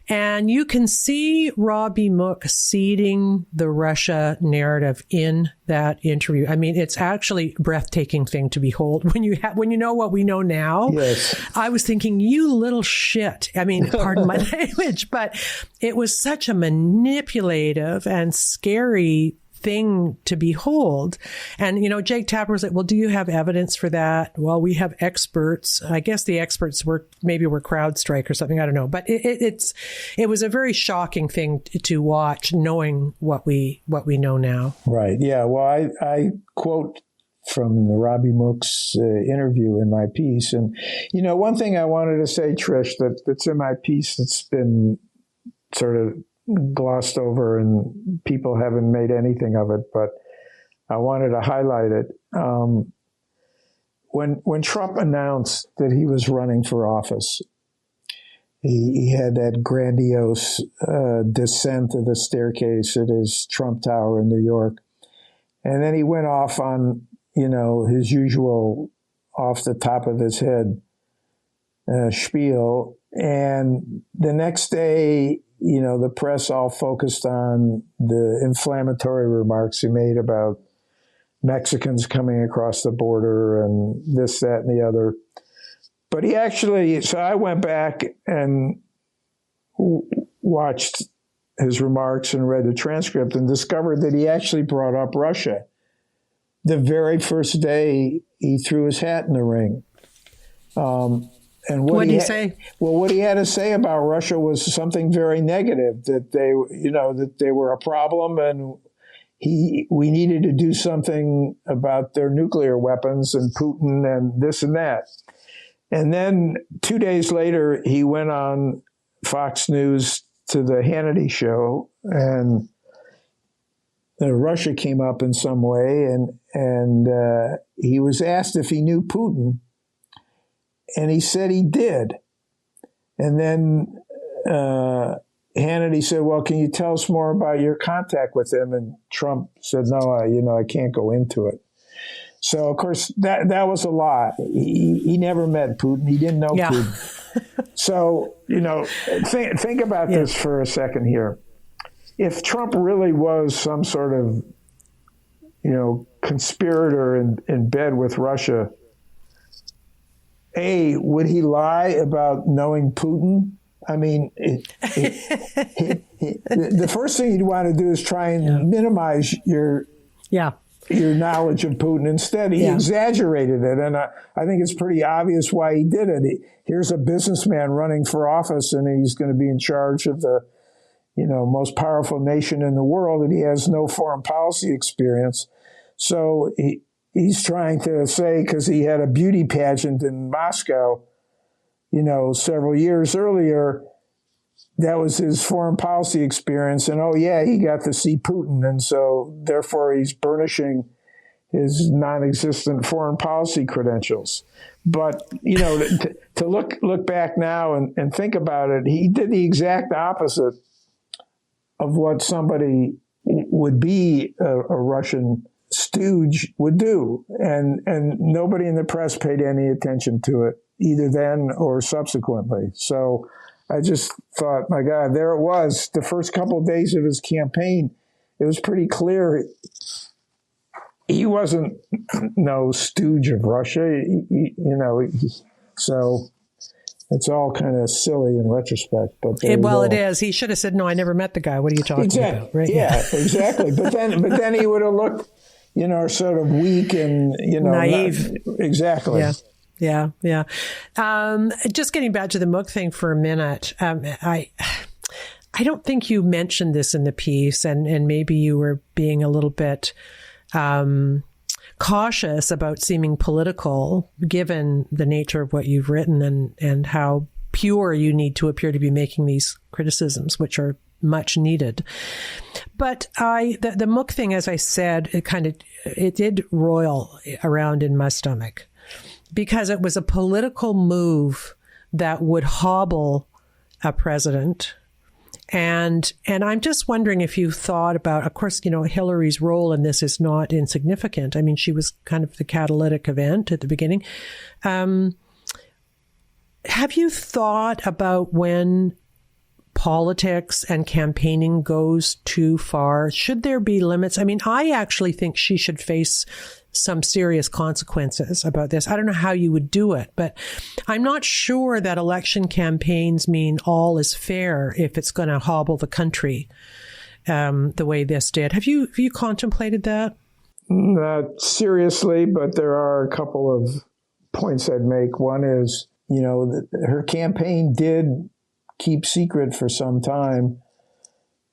And you can see Robbie Mook seeding the Russia narrative in that interview. I mean, it's actually a breathtaking thing to behold when you know what we know now. Yes. I was thinking, you little shit. I mean, pardon my language, but it was such a manipulative and scary thing to behold. And, Jake Tapper was like, well, do you have evidence for that? Well, we have experts. I guess the experts were CrowdStrike or something. I don't know. But it was a very shocking thing to watch, knowing what we know now. Right. Yeah. Well, I quote from the Robbie Mook's interview in my piece. And, one thing I wanted to say, Trish, that's in my piece that's been sort of glossed over and people haven't made anything of it, but I wanted to highlight it. When Trump announced that he was running for office, he had that grandiose descent of the staircase at his Trump Tower in New York. And then he went off on, his usual off the top of his head spiel. And the next day, the press all focused on the inflammatory remarks he made about Mexicans coming across the border and this, that, and the other. But so I went back and watched his remarks and read the transcript and discovered that he actually brought up Russia the very first day he threw his hat in the ring. And what did he say? Well, what he had to say about Russia was something very negative, that they were a problem, and we needed to do something about their nuclear weapons and Putin and this and that. And then 2 days later, he went on Fox News to the Hannity show, and Russia came up in some way, and he was asked if he knew Putin, and he said he did. And then Hannity said, well, can you tell us more about your contact with him? And Trump said, no, I can't go into it. So, of course, that was a lie. He never met Putin. He didn't know Putin. So, think about this for a second here. If Trump really was some sort of, conspirator in bed with Russia, would he lie about knowing Putin? I mean, the first thing he'd want to do is try and minimize your knowledge of Putin. Instead, he exaggerated it. And I think it's pretty obvious why he did it. Here's a businessman running for office, and he's going to be in charge of the, most powerful nation in the world, and he has no foreign policy experience. So he's trying to say, because he had a beauty pageant in Moscow, several years earlier, that was his foreign policy experience. And, he got to see Putin. And so, therefore, he's burnishing his non-existent foreign policy credentials. But, to look back now and think about it, he did the exact opposite of what somebody would be a Russian stooge would do. And nobody in the press paid any attention to it, either then or subsequently. So I just thought, my God, there it was. The first couple of days of his campaign, it was pretty clear he wasn't no stooge of Russia, so it's all kind of silly in retrospect. But it is. He should have said, "No, I never met the guy. What are you talking about?" Right? Yeah, exactly. But then he would have looked, sort of weak and naive. Exactly. Yeah. Just getting back to the Mook thing for a minute. I don't think you mentioned this in the piece, and maybe you were being a little bit cautious about seeming political, given the nature of what you've written and how pure you need to appear to be making these criticisms, which are much needed. But the Mook thing, as I said, it did roil around in my stomach, because it was a political move that would hobble a president. And I'm just wondering if you thought about, of course, Hillary's role in this is not insignificant. I mean, she was kind of the catalytic event at the beginning. Have you thought about when politics and campaigning goes too far? Should there be limits? I mean, I actually think she should face some serious consequences about this. I don't know how you would do it, but I'm not sure that election campaigns mean all is fair if it's going to hobble the country the way this did. Have you contemplated that? Not seriously, but there are a couple of points I'd make. One is, her campaign did keep secret for some time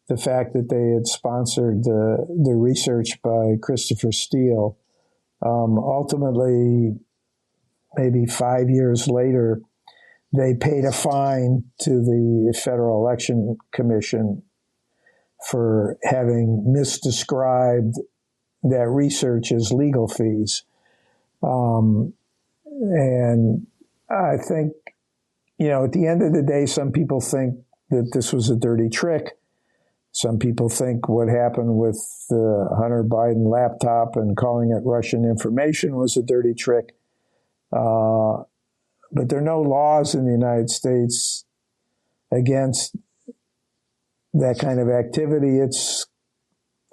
the fact that they had sponsored the research by Christopher Steele. Ultimately, maybe 5 years later, they paid a fine to the Federal Election Commission for having misdescribed that research as legal fees. And I think, at the end of the day, some people think that this was a dirty trick. Some people think what happened with the Hunter Biden laptop and calling it Russian information was a dirty trick. But there are no laws in the United States against that kind of activity. It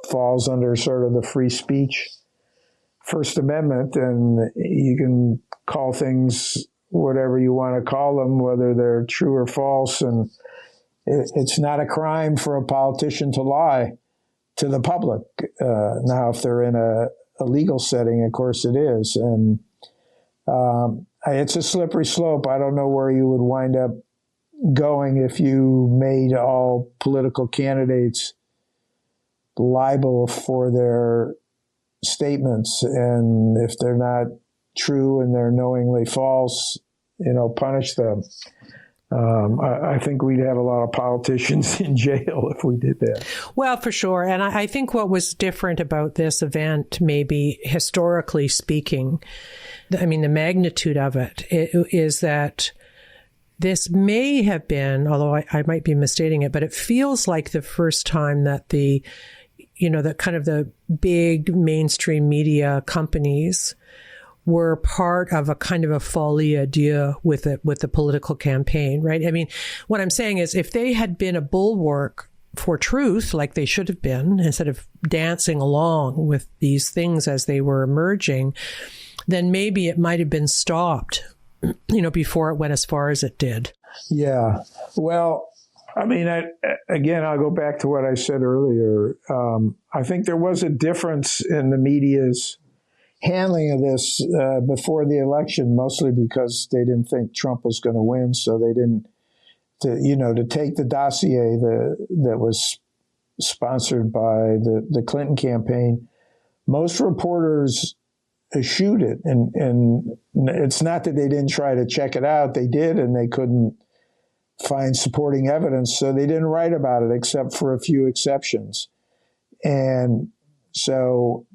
falls under sort of the free speech First Amendment, and you can call things whatever you want to call them, whether they're true or false, and it's not a crime for a politician to lie to the public. Now, if they're in a legal setting, of course it is. And it's a slippery slope. I don't know where you would wind up going if you made all political candidates liable for their statements, and if they're not true and they're knowingly false, punish them. I think we'd have a lot of politicians in jail if we did that. Well, for sure. And I think what was different about this event, maybe historically speaking, the magnitude of it is that this may have been, although I might be misstating it, but it feels like the first time that the kind of the big mainstream media companies were part of a kind of a folie à deux with the political campaign, right? I mean, what I'm saying is if they had been a bulwark for truth, like they should have been, instead of dancing along with these things as they were emerging, then maybe it might have been stopped, before it went as far as it did. Yeah. Well, again, I'll go back to what I said earlier. I think there was a difference in the media's handling of this before the election, mostly because they didn't think Trump was going to win, so they didn't, to take the dossier that was sponsored by the Clinton campaign. Most reporters eschewed it, and it's not that they didn't try to check it out; they did, and they couldn't find supporting evidence, so they didn't write about it, except for a few exceptions, and so.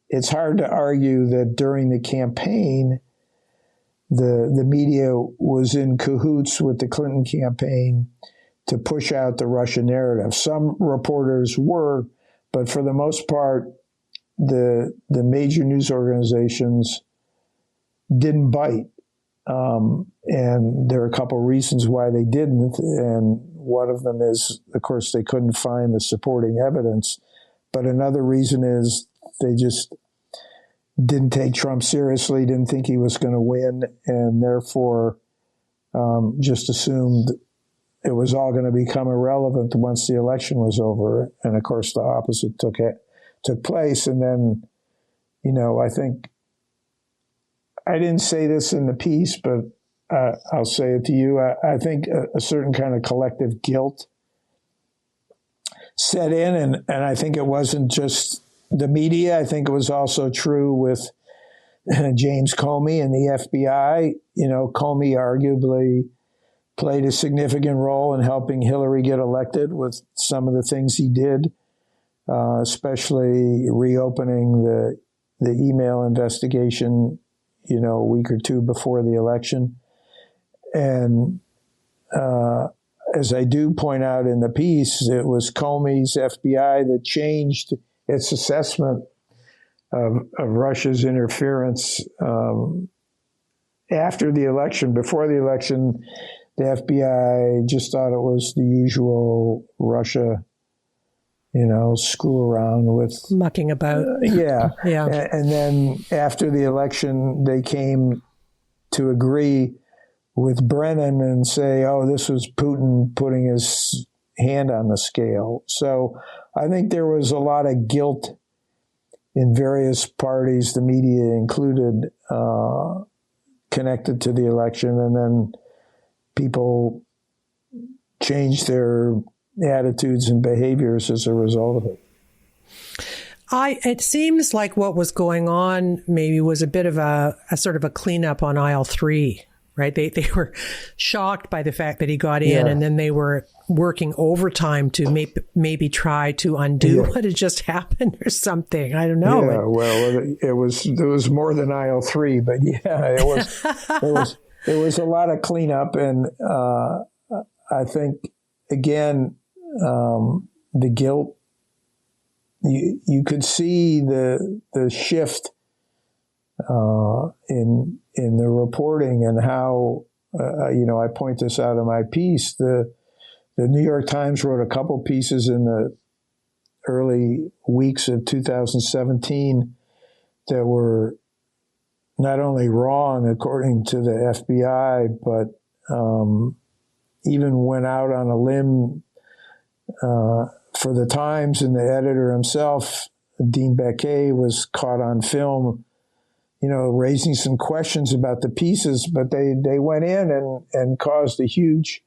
It's hard to argue that during the campaign, the media was in cahoots with the Clinton campaign to push out the Russian narrative. Some reporters were, but for the most part, the major news organizations didn't bite. And there are a couple of reasons why they didn't. And one of them is, of course, they couldn't find the supporting evidence. But another reason is they just didn't take Trump seriously, didn't think he was going to win, and therefore just assumed it was all going to become irrelevant once the election was over. And of course, the opposite took place. And then, I think I didn't say this in the piece, but I'll say it to you. I think a certain kind of collective guilt set in, and I think it wasn't just the media. I think it was also true with James Comey and the FBI. Comey arguably played a significant role in helping Hillary get elected with some of the things he did, especially reopening the email investigation, a week or two before the election. And as I do point out in the piece, it was Comey's FBI that changed its assessment of Russia's interference after the election. Before the election, the FBI just thought it was the usual Russia, screw around with. Mucking about. Yeah. Yeah. And then after the election, they came to agree with Brennan and say, oh, this was Putin putting his hand on the scale. So I think there was a lot of guilt in various parties, the media included, connected to the election, and then people changed their attitudes and behaviors as a result of it. It seems like what was going on maybe was a bit of a sort of a cleanup on aisle 3. Right. They were shocked by the fact that he got in, and then they were working overtime to maybe try to undo what had just happened or something. I don't know. Yeah, well, there was more than aisle 3, but yeah, it was a lot of cleanup, and I think again the guilt. You could see the shift in the reporting and how, I point this out in my piece. The New York Times wrote a couple pieces in the early weeks of 2017 that were not only wrong according to the FBI, but even went out on a limb for the Times, and the editor himself, Dean Baquet, was caught on film raising some questions about the pieces, but they went in and caused a huge,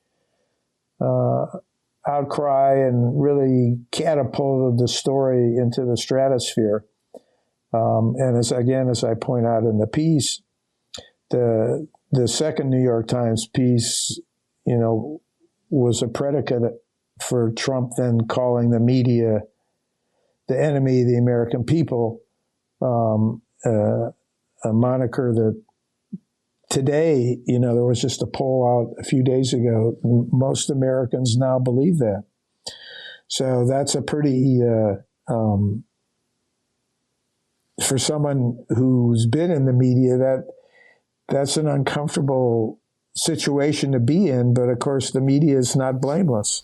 outcry and really catapulted the story into the stratosphere. And as I point out in the piece, the second New York Times piece, was a predicate for Trump then calling the media the enemy of the American people, a moniker that today, there was just a poll out a few days ago. Most Americans now believe that. So that's a pretty, for someone who's been in the media, that's an uncomfortable situation to be in. But of course, the media is not blameless.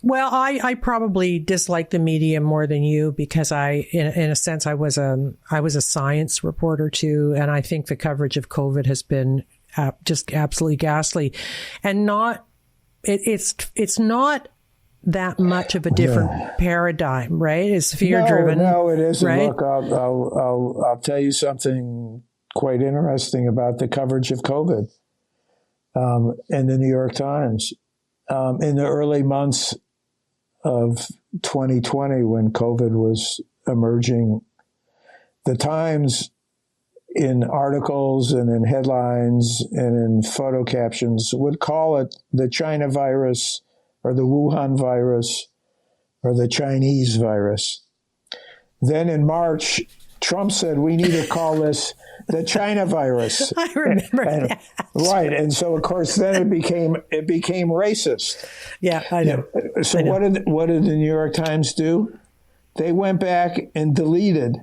Well, I probably dislike the media more than you because in a sense, I was a science reporter too, and I think the coverage of COVID has been just absolutely ghastly, and it's not that much of a different paradigm, right? It's fear driven. No, it isn't. Right? Look, I'll tell you something quite interesting about the coverage of COVID in the New York Times. In the early months of 2020, when COVID was emerging, the Times, in articles and in headlines and in photo captions, would call it the China virus or the Wuhan virus or the Chinese virus. Then in March, Trump said, we need to call this the China virus. I remember that. Right. And so, of course, then it became racist. Yeah, I know. So what did the New York Times do? They went back and deleted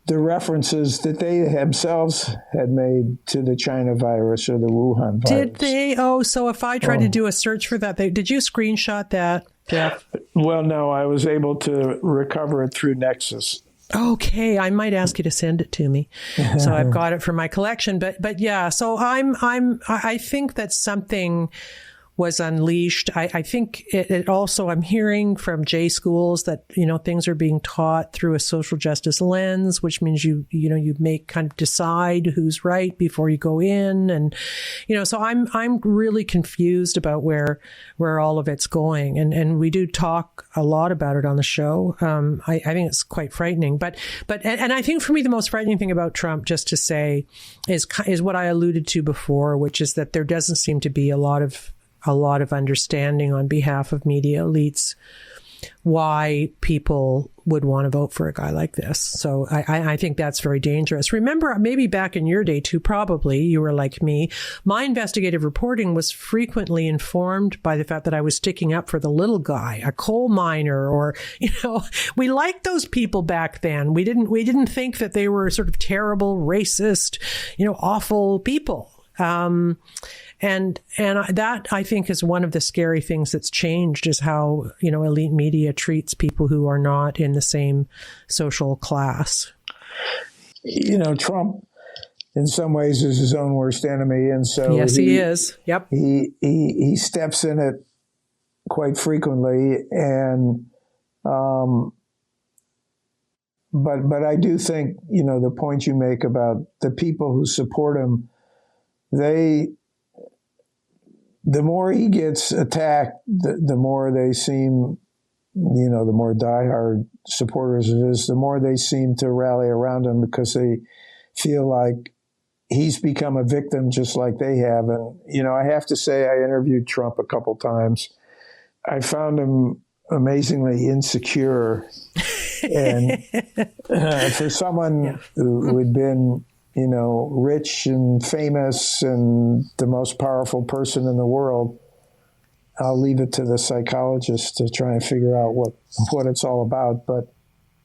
the references that they themselves had made to the China virus or the Wuhan virus. Did they? Oh, so if I tried to do a search for that, did you screenshot that, Jeff? Well, no, I was able to recover it through Nexus. Okay, I might ask you to send it to me, so I've got it for my collection. But yeah, so I think that something was unleashed. I think it also, I'm hearing from J schools that, things are being taught through a social justice lens, which means you make kind of decide who's right before you go in. And, so I'm really confused about where all of it's going. And we do talk a lot about it on the show. I think it's quite frightening, but I think for me, the most frightening thing about Trump, just to say, is what I alluded to before, which is that there doesn't seem to be a lot of understanding on behalf of media elites why people would want to vote for a guy like this. So I think that's very dangerous. Remember, maybe back in your day too, probably you were like me. My investigative reporting was frequently informed by the fact that I was sticking up for the little guy, a coal miner, or, we liked those people back then. We didn't think that they were sort of terrible, racist, awful people. And that, I think, is one of the scary things that's changed, is how, elite media treats people who are not in the same social class. Trump, in some ways, is his own worst enemy. And so yes, he is. Yep. He steps in it quite frequently. And, but I do think, the point you make about the people who support him, the more he gets attacked, the more they seem, the more diehard supporters of his, the more they seem to rally around him, because they feel like he's become a victim just like they have. And, I have to say, I interviewed Trump a couple times. I found him amazingly insecure. And for someone who had been, rich and famous and the most powerful person in the world, I'll leave it to the psychologist to try and figure out what it's all about. But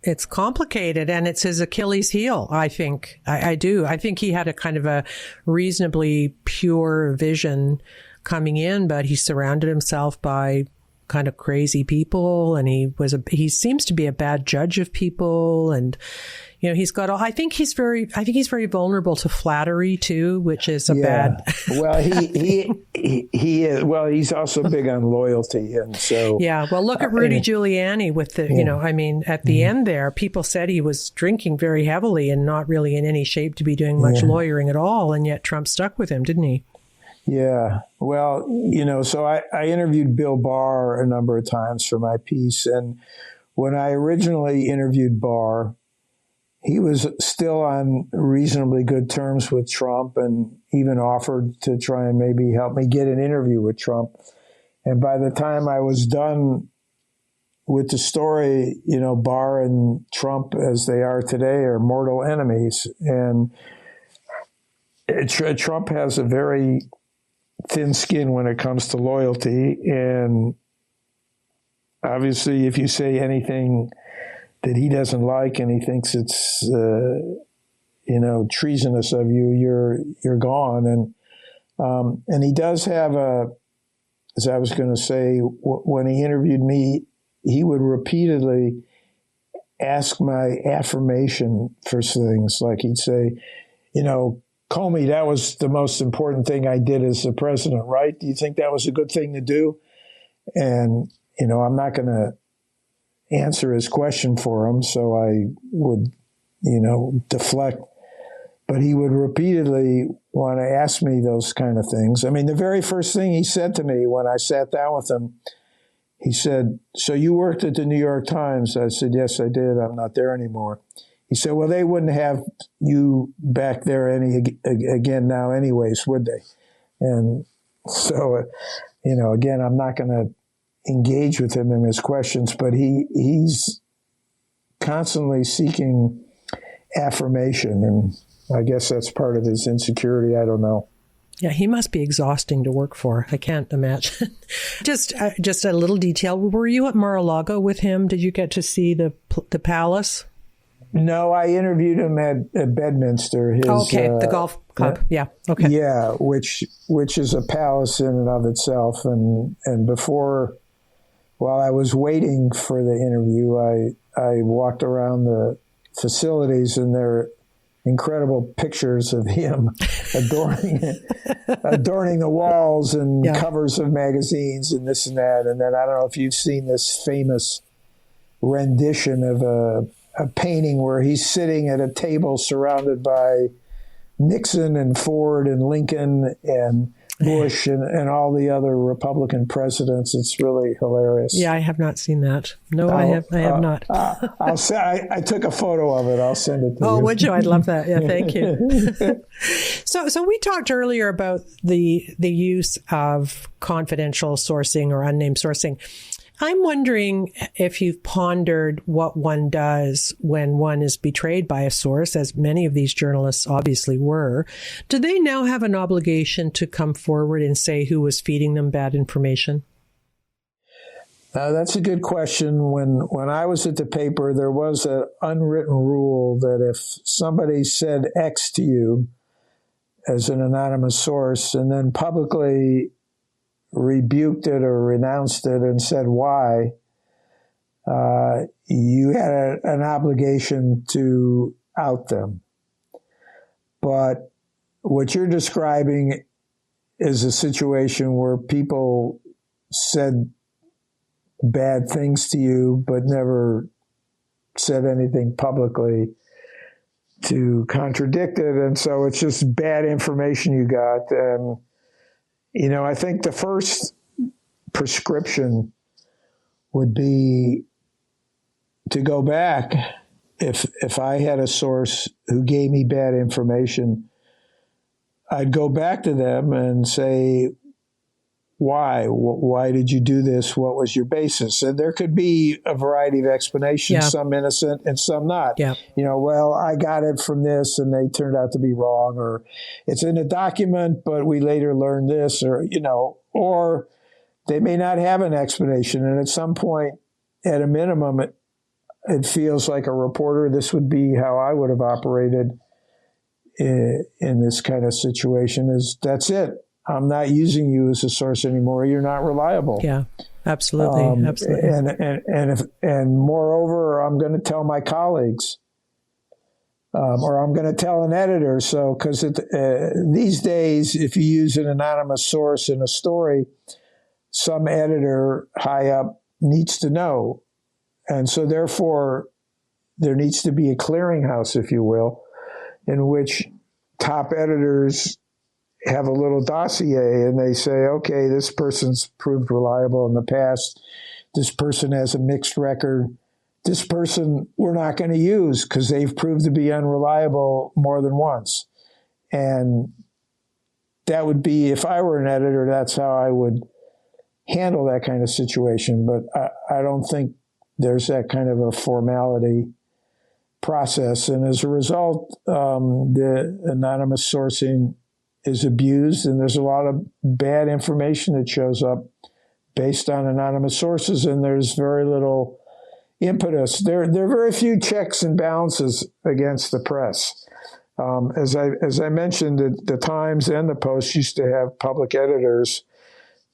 it's complicated, and it's his Achilles heel, I think. I do. I think he had a kind of a reasonably pure vision coming in, but he surrounded himself by kind of crazy people, and he seems to be a bad judge of people, and he's got I think he's very vulnerable to flattery too, which is a bad. Well, he is. Well, he's also big on loyalty, and so well, look at Rudy Giuliani with the at the end there, people said he was drinking very heavily and not really in any shape to be doing much lawyering at all, and yet Trump stuck with him, didn't he? Yeah. Well, so I interviewed Bill Barr a number of times for my piece. And when I originally interviewed Barr, he was still on reasonably good terms with Trump and even offered to try and maybe help me get an interview with Trump. And by the time I was done with the story, Barr and Trump, as they are today, are mortal enemies. And Trump has a very thin skin when it comes to loyalty. And obviously, if you say anything that he doesn't like and he thinks it's, treasonous of you, you're gone. And he does have as I was going to say, when he interviewed me, he would repeatedly ask my affirmation for things. Like he'd say, Comey, that was the most important thing I did as the president, right? Do you think that was a good thing to do? And, I'm not going to answer his question for him, so I would, deflect. But he would repeatedly want to ask me those kind of things. I mean, the very first thing he said to me when I sat down with him, he said, "So you worked at the New York Times?" I said, "Yes, I did. I'm not there anymore." He said, "Well, they wouldn't have you back there again now anyways, would they?" And so, again, I'm not going to engage with him in his questions, but he's constantly seeking affirmation, and I guess that's part of his insecurity. I don't know. Yeah, he must be exhausting to work for. I can't imagine. Just a little detail. Were you at Mar-a-Lago with him? Did you get to see the palace? No, I interviewed him at Bedminster. The golf club. Yeah. Okay. Yeah, which is a palace in and of itself. And while I was waiting for the interview, I walked around the facilities, and there are incredible pictures of him adorning the walls and covers of magazines and this and that. And then I don't know if you've seen this famous rendition of a painting where he's sitting at a table surrounded by Nixon and Ford and Lincoln and Bush and all the other Republican presidents. It's really hilarious. Yeah, I have not seen that. No, I have not. I took a photo of it. I'll send it to you. Oh, would you? I'd love that. Yeah, thank you. So we talked earlier about the use of confidential sourcing or unnamed sourcing. I'm wondering if you've pondered what one does when one is betrayed by a source, as many of these journalists obviously were. Do they now have an obligation to come forward and say who was feeding them bad information? That's a good question. When I was at the paper, there was an unwritten rule that if somebody said X to you as an anonymous source and then publicly rebuked it or renounced it and said why, you had an obligation to out them. But what you're describing is a situation where people said bad things to you but never said anything publicly to contradict it. And so it's just bad information you got. And I think the first prescription would be to go back. If I had a source who gave me bad information, I'd go back to them and say, why? Why did you do this? What was your basis? And there could be a variety of explanations, some innocent and some not. Yeah. Well, I got it from this and they turned out to be wrong, or it's in a document, but we later learned this, or they may not have an explanation. And at some point, at a minimum, it feels like a reporter, this would be how I would have operated in this kind of situation, is that's it. I'm not using you as a source anymore. You're not reliable. Yeah, absolutely. Absolutely. And moreover, I'm going to tell my colleagues, or I'm going to tell an editor. So, because these days, if you use an anonymous source in a story, some editor high up needs to know. And so therefore, there needs to be a clearinghouse, if you will, in which top editors have a little dossier and they say, okay, this person's proved reliable in the past. This person has a mixed record. This person we're not going to use because they've proved to be unreliable more than once. And that would be, if I were an editor, that's how I would handle that kind of situation. But I don't think there's that kind of a formality process. And as a result, the anonymous sourcing is abused, and there's a lot of bad information that shows up based on anonymous sources, and there's very little impetus. There are very few checks and balances against the press. As I mentioned, the Times and the Post used to have public editors.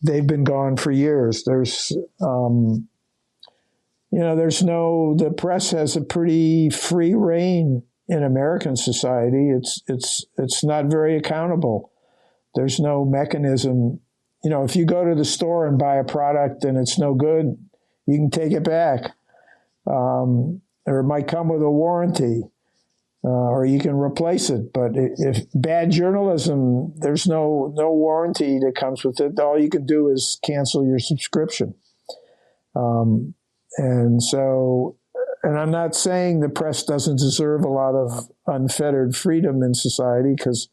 They've been gone for years. The press has a pretty free rein in American society. It's not very accountable. There's no mechanism. If you go to the store and buy a product and it's no good, you can take it back. Or it might come with a warranty, or you can replace it. But if bad journalism, there's no warranty that comes with it. All you can do is cancel your subscription. And I'm not saying the press doesn't deserve a lot of unfettered freedom in society, because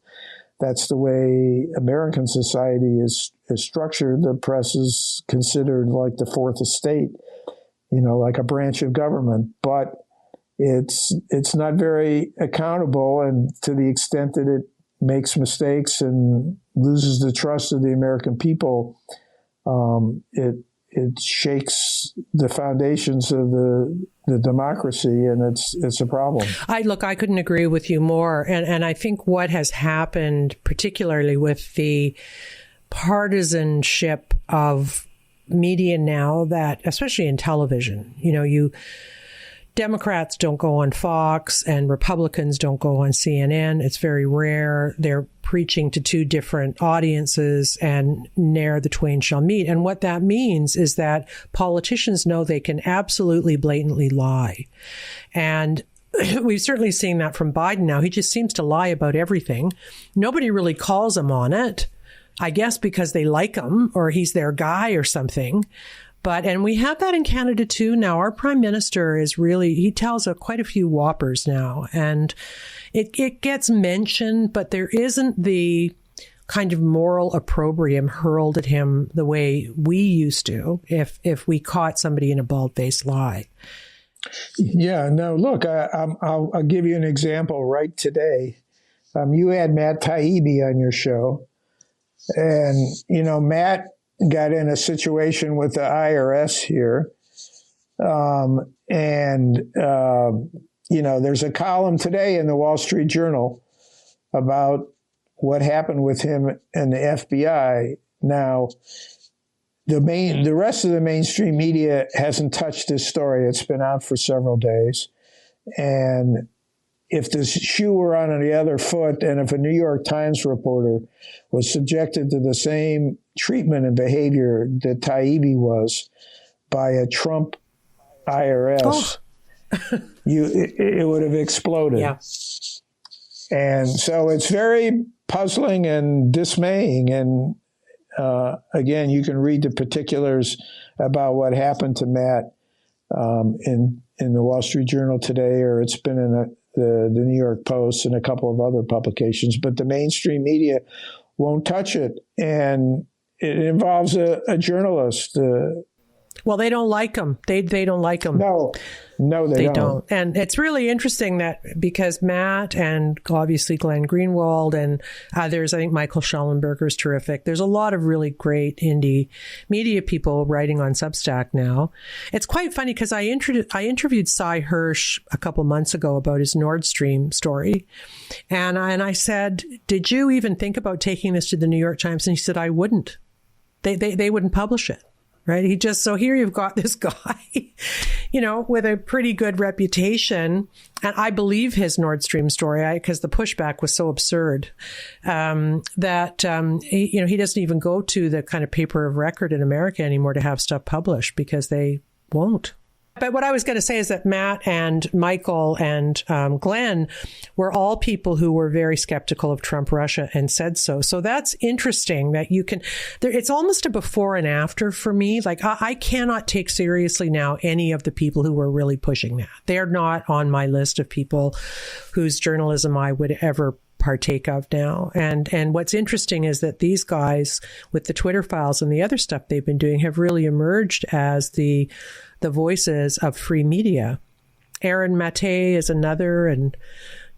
that's the way American society is structured. The press is considered like the fourth estate, like a branch of government. But it's not very accountable, and to the extent that it makes mistakes and loses the trust of the American people, it shakes the foundations of the democracy, and it's a problem. I couldn't agree with you more. And I think what has happened, particularly with the partisanship of media now, that especially in television, Democrats don't go on Fox and Republicans don't go on CNN. It's very rare. They're preaching to two different audiences, and ne'er the twain shall meet. And what that means is that politicians know they can absolutely blatantly lie. And we've certainly seen that from Biden now. He just seems to lie about everything. Nobody really calls him on it, I guess because they like him or he's their guy or something. And we have that in Canada too now. Our prime minister he tells quite a few whoppers now, and it gets mentioned, but there isn't the kind of moral opprobrium hurled at him the way we used to if we caught somebody in a bald-faced lie. Yeah, no, look, I'll give you an example right today. You had Matt Taibbi on your show, and, Matt got in a situation with the IRS here. There's a column today in the Wall Street Journal about what happened with him and the FBI. Now, the rest of the mainstream media hasn't touched this story. It's been out for several days. And if the shoe were on the other foot, and if a New York Times reporter was subjected to the same treatment and behavior that Taibbi was by a Trump IRS, it would have exploded. Yeah. And so it's very puzzling and dismaying. And again, you can read the particulars about what happened to Matt in the Wall Street Journal today, or it's been in the New York Post and a couple of other publications. But the mainstream media won't touch it. And it involves a journalist. Well, they don't like him. They don't like him. No, they don't. And it's really interesting that because Matt and obviously Glenn Greenwald and others, I think Michael Schellenberger is terrific. There's a lot of really great indie media people writing on Substack now. It's quite funny because I interviewed Cy Hirsch a couple months ago about his Nord Stream story. And I said, did you even think about taking this to the New York Times? And he said, I wouldn't. They wouldn't publish it. Right. So here you've got this guy, with a pretty good reputation. And I believe his Nord Stream story because the pushback was so absurd that, he doesn't even go to the kind of paper of record in America anymore to have stuff published because they won't. But what I was going to say is that Matt and Michael and Glenn were all people who were very skeptical of Trump Russia and said so. So that's interesting that you can, it's almost a before and after for me. Like I cannot take seriously now any of the people who were really pushing that. They're not on my list of people whose journalism I would ever partake of now. And what's interesting is that these guys with the Twitter files and the other stuff they've been doing have really emerged as the voices of free media. Aaron Maté is another, and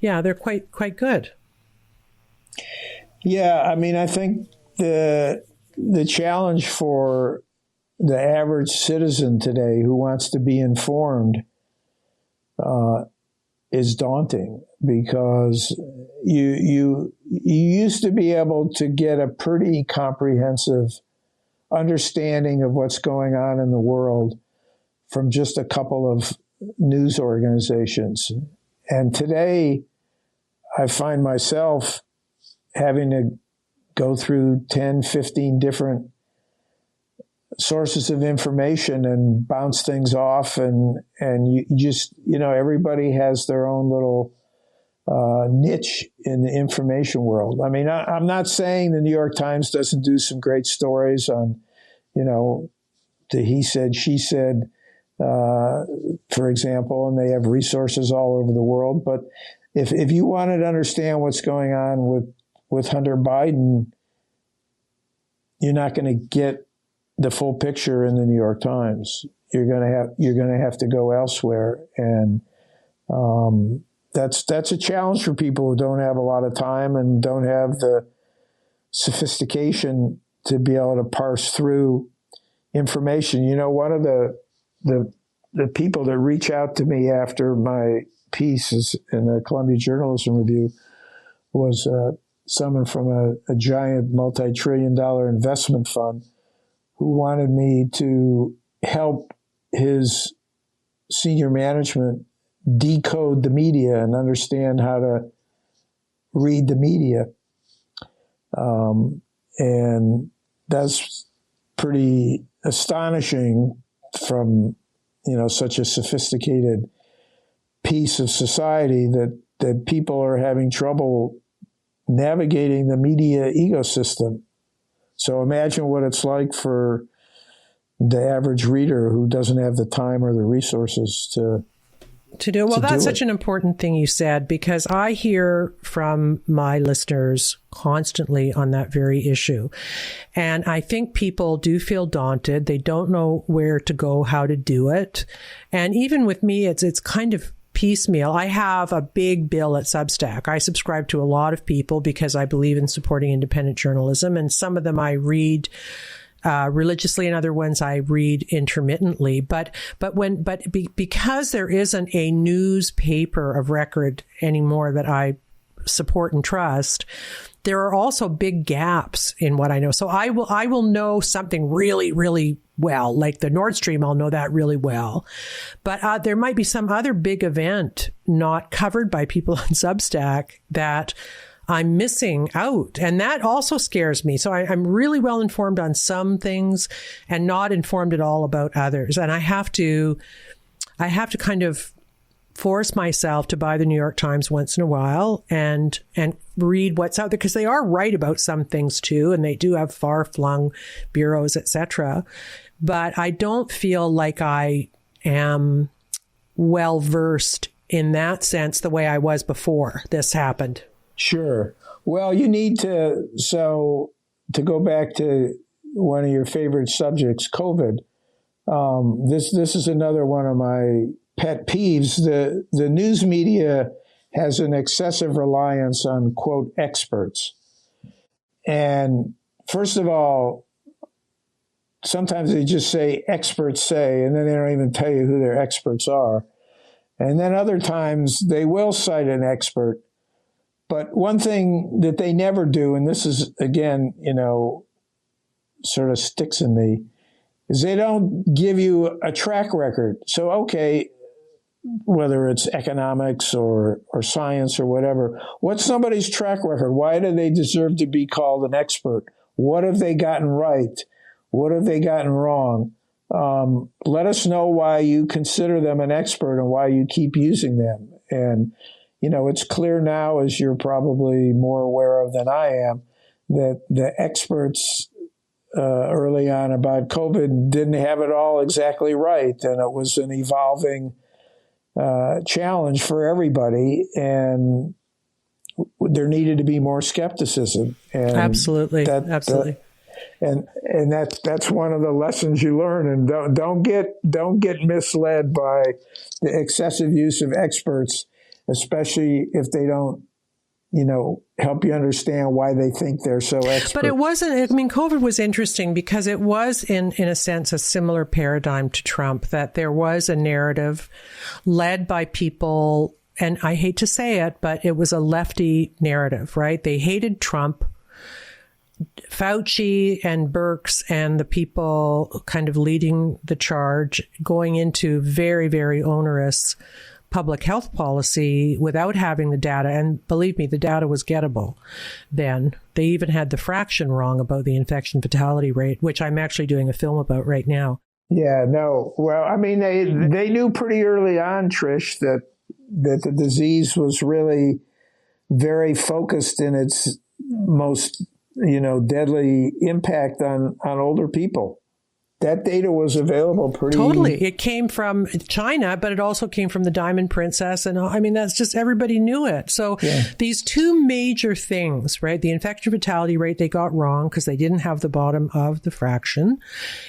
yeah, they're quite good. Yeah, I mean, I think the challenge for the average citizen today who wants to be informed is daunting, because you used to be able to get a pretty comprehensive understanding of what's going on in the world from just a couple of news organizations. And today, I find myself having to go through 10, 15 different sources of information and bounce things off. And you just, everybody has their own little niche in the information world. I mean, I'm not saying the New York Times doesn't do some great stories on, the he said, she said, for example, and they have resources all over the world. But if you wanted to understand what's going on with Hunter Biden, you're not going to get the full picture in the New York Times. You're going to have to go elsewhere, and that's a challenge for people who don't have a lot of time and don't have the sophistication to be able to parse through information. One of the people that reach out to me after my pieces in the Columbia Journalism Review was someone from a giant multi-trillion-dollar investment fund who wanted me to help his senior management decode the media and understand how to read the media. And that's pretty astonishing from, such a sophisticated piece of society that people are having trouble navigating the media ecosystem. So imagine what it's like for the average reader who doesn't have the time or the resources to do. Well, that's such an important thing you said, because I hear from my listeners constantly on that very issue. And I think people do feel daunted. They don't know where to go, how to do it. And even with me, it's kind of piecemeal. I have a big bill at Substack. I subscribe to a lot of people because I believe in supporting independent journalism, and some of them I read religiously, and other ones I read intermittently. Because there isn't a newspaper of record anymore that I support and trust, there are also big gaps in what I know. So I will know something really, really well, like the Nord Stream. I'll know that really well, but there might be some other big event not covered by people on Substack that I'm missing out. And that also scares me. So I'm really well informed on some things and not informed at all about others. And I have to kind of force myself to buy the New York Times once in a while and read what's out there, because they are right about some things too. And they do have far-flung bureaus, etc. But I don't feel like I am well versed in that sense the way I was before this happened. Sure. Well, you need to go back to one of your favorite subjects, COVID. This is another one of my pet peeves. The news media has an excessive reliance on, quote, experts. And first of all, sometimes they just say experts say, and then they don't even tell you who their experts are. And then other times they will cite an expert. But one thing that they never do, and this is, again, sort of sticks in me, is they don't give you a track record. So, okay, whether it's economics or science or whatever, what's somebody's track record? Why do they deserve to be called an expert? What have they gotten right? What have they gotten wrong? Let us know why you consider them an expert and why you keep using them. And, it's clear now, as you're probably more aware of than I am, that the experts early on about COVID didn't have it all exactly right. And it was an evolving challenge for everybody. And there needed to be more skepticism. And absolutely. And that's one of the lessons you learn. And don't get misled by the excessive use of experts, especially if they don't, help you understand why they think they're so expert. But it wasn't, COVID was interesting because it was in a sense a similar paradigm to Trump, that there was a narrative led by people, and I hate to say it, but it was a lefty narrative, right? They hated Trump. Fauci and Birx and the people kind of leading the charge, going into very, very onerous public health policy without having the data. And believe me, the data was gettable then. They even had the fraction wrong about the infection fatality rate, which I'm actually doing a film about right now. Yeah, no. Well, they knew pretty early on, Trish, that the disease was really very focused in its most deadly impact on older people. That data was available pretty... Totally. It came from China, but it also came from the Diamond Princess. And that's just, everybody knew it. So these two major things, right? The infection fatality rate, they got wrong because they didn't have the bottom of the fraction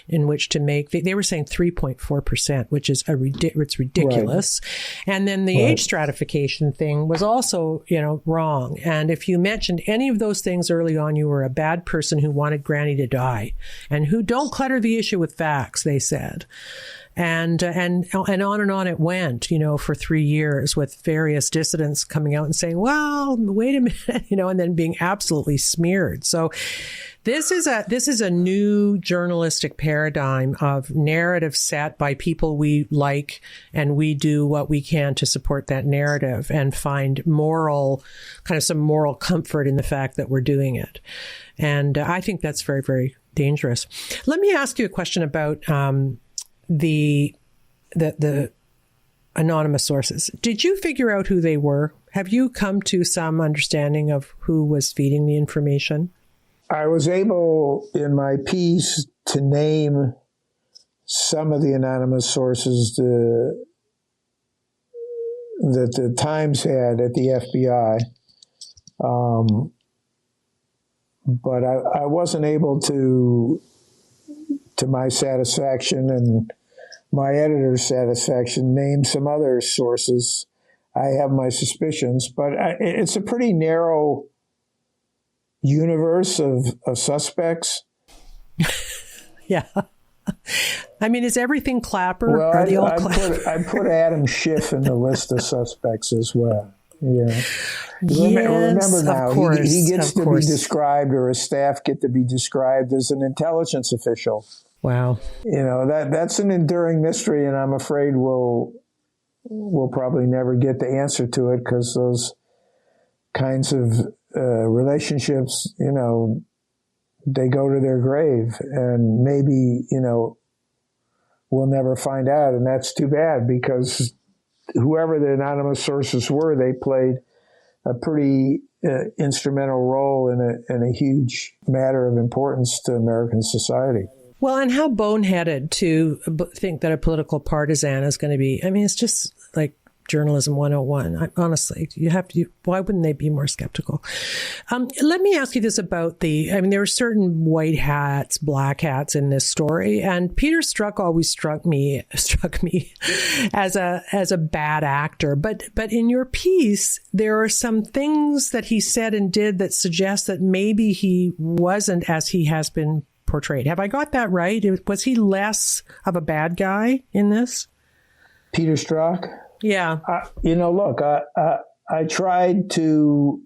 in which to make, they were saying 3.4%, which is it's ridiculous. Right. And then the age stratification thing was also, wrong. And if you mentioned any of those things early on, you were a bad person who wanted Granny to die and who don't clutter the issue with facts, they said. And on it went, for 3 years, with various dissidents coming out and saying, well, wait a minute, and then being absolutely smeared. So this is a new journalistic paradigm of narrative set by people we like, and we do what we can to support that narrative and find some moral comfort in the fact that we're doing it. And I think that's very, very dangerous. Let me ask you a question about the anonymous sources. Did you figure out who they were? Have you come to some understanding of who was feeding the information? I was able, in my piece, to name some of the anonymous sources that the Times had at the FBI. But I wasn't able to my satisfaction and my editor's satisfaction, name some other sources. I have my suspicions, but it's a pretty narrow universe of suspects. Yeah. Is everything Clapper? Well, Are they all I put Adam Schiff in the list of suspects as well. Yeah. Remember now, of course, he gets to be described, or his staff get to be described as an intelligence official. Wow. That's an enduring mystery, and I'm afraid we'll probably never get the answer to it, because those kinds of relationships, they go to their grave, and maybe, we'll never find out. And that's too bad, because whoever the anonymous sources were, they played a pretty instrumental role in a huge matter of importance to American society. Well, and how boneheaded to think that a political partisan is going to be. It's just like journalism 101. Honestly, why wouldn't they be more skeptical? Let me ask you this about there are certain white hats, black hats in this story, and Peter Strzok always struck me as a bad actor. But in your piece, there are some things that he said and did that suggest that maybe he wasn't as he has been portrayed. Have I got that right? Was he less of a bad guy in this? Peter Strzok? Yeah. Look, I tried to,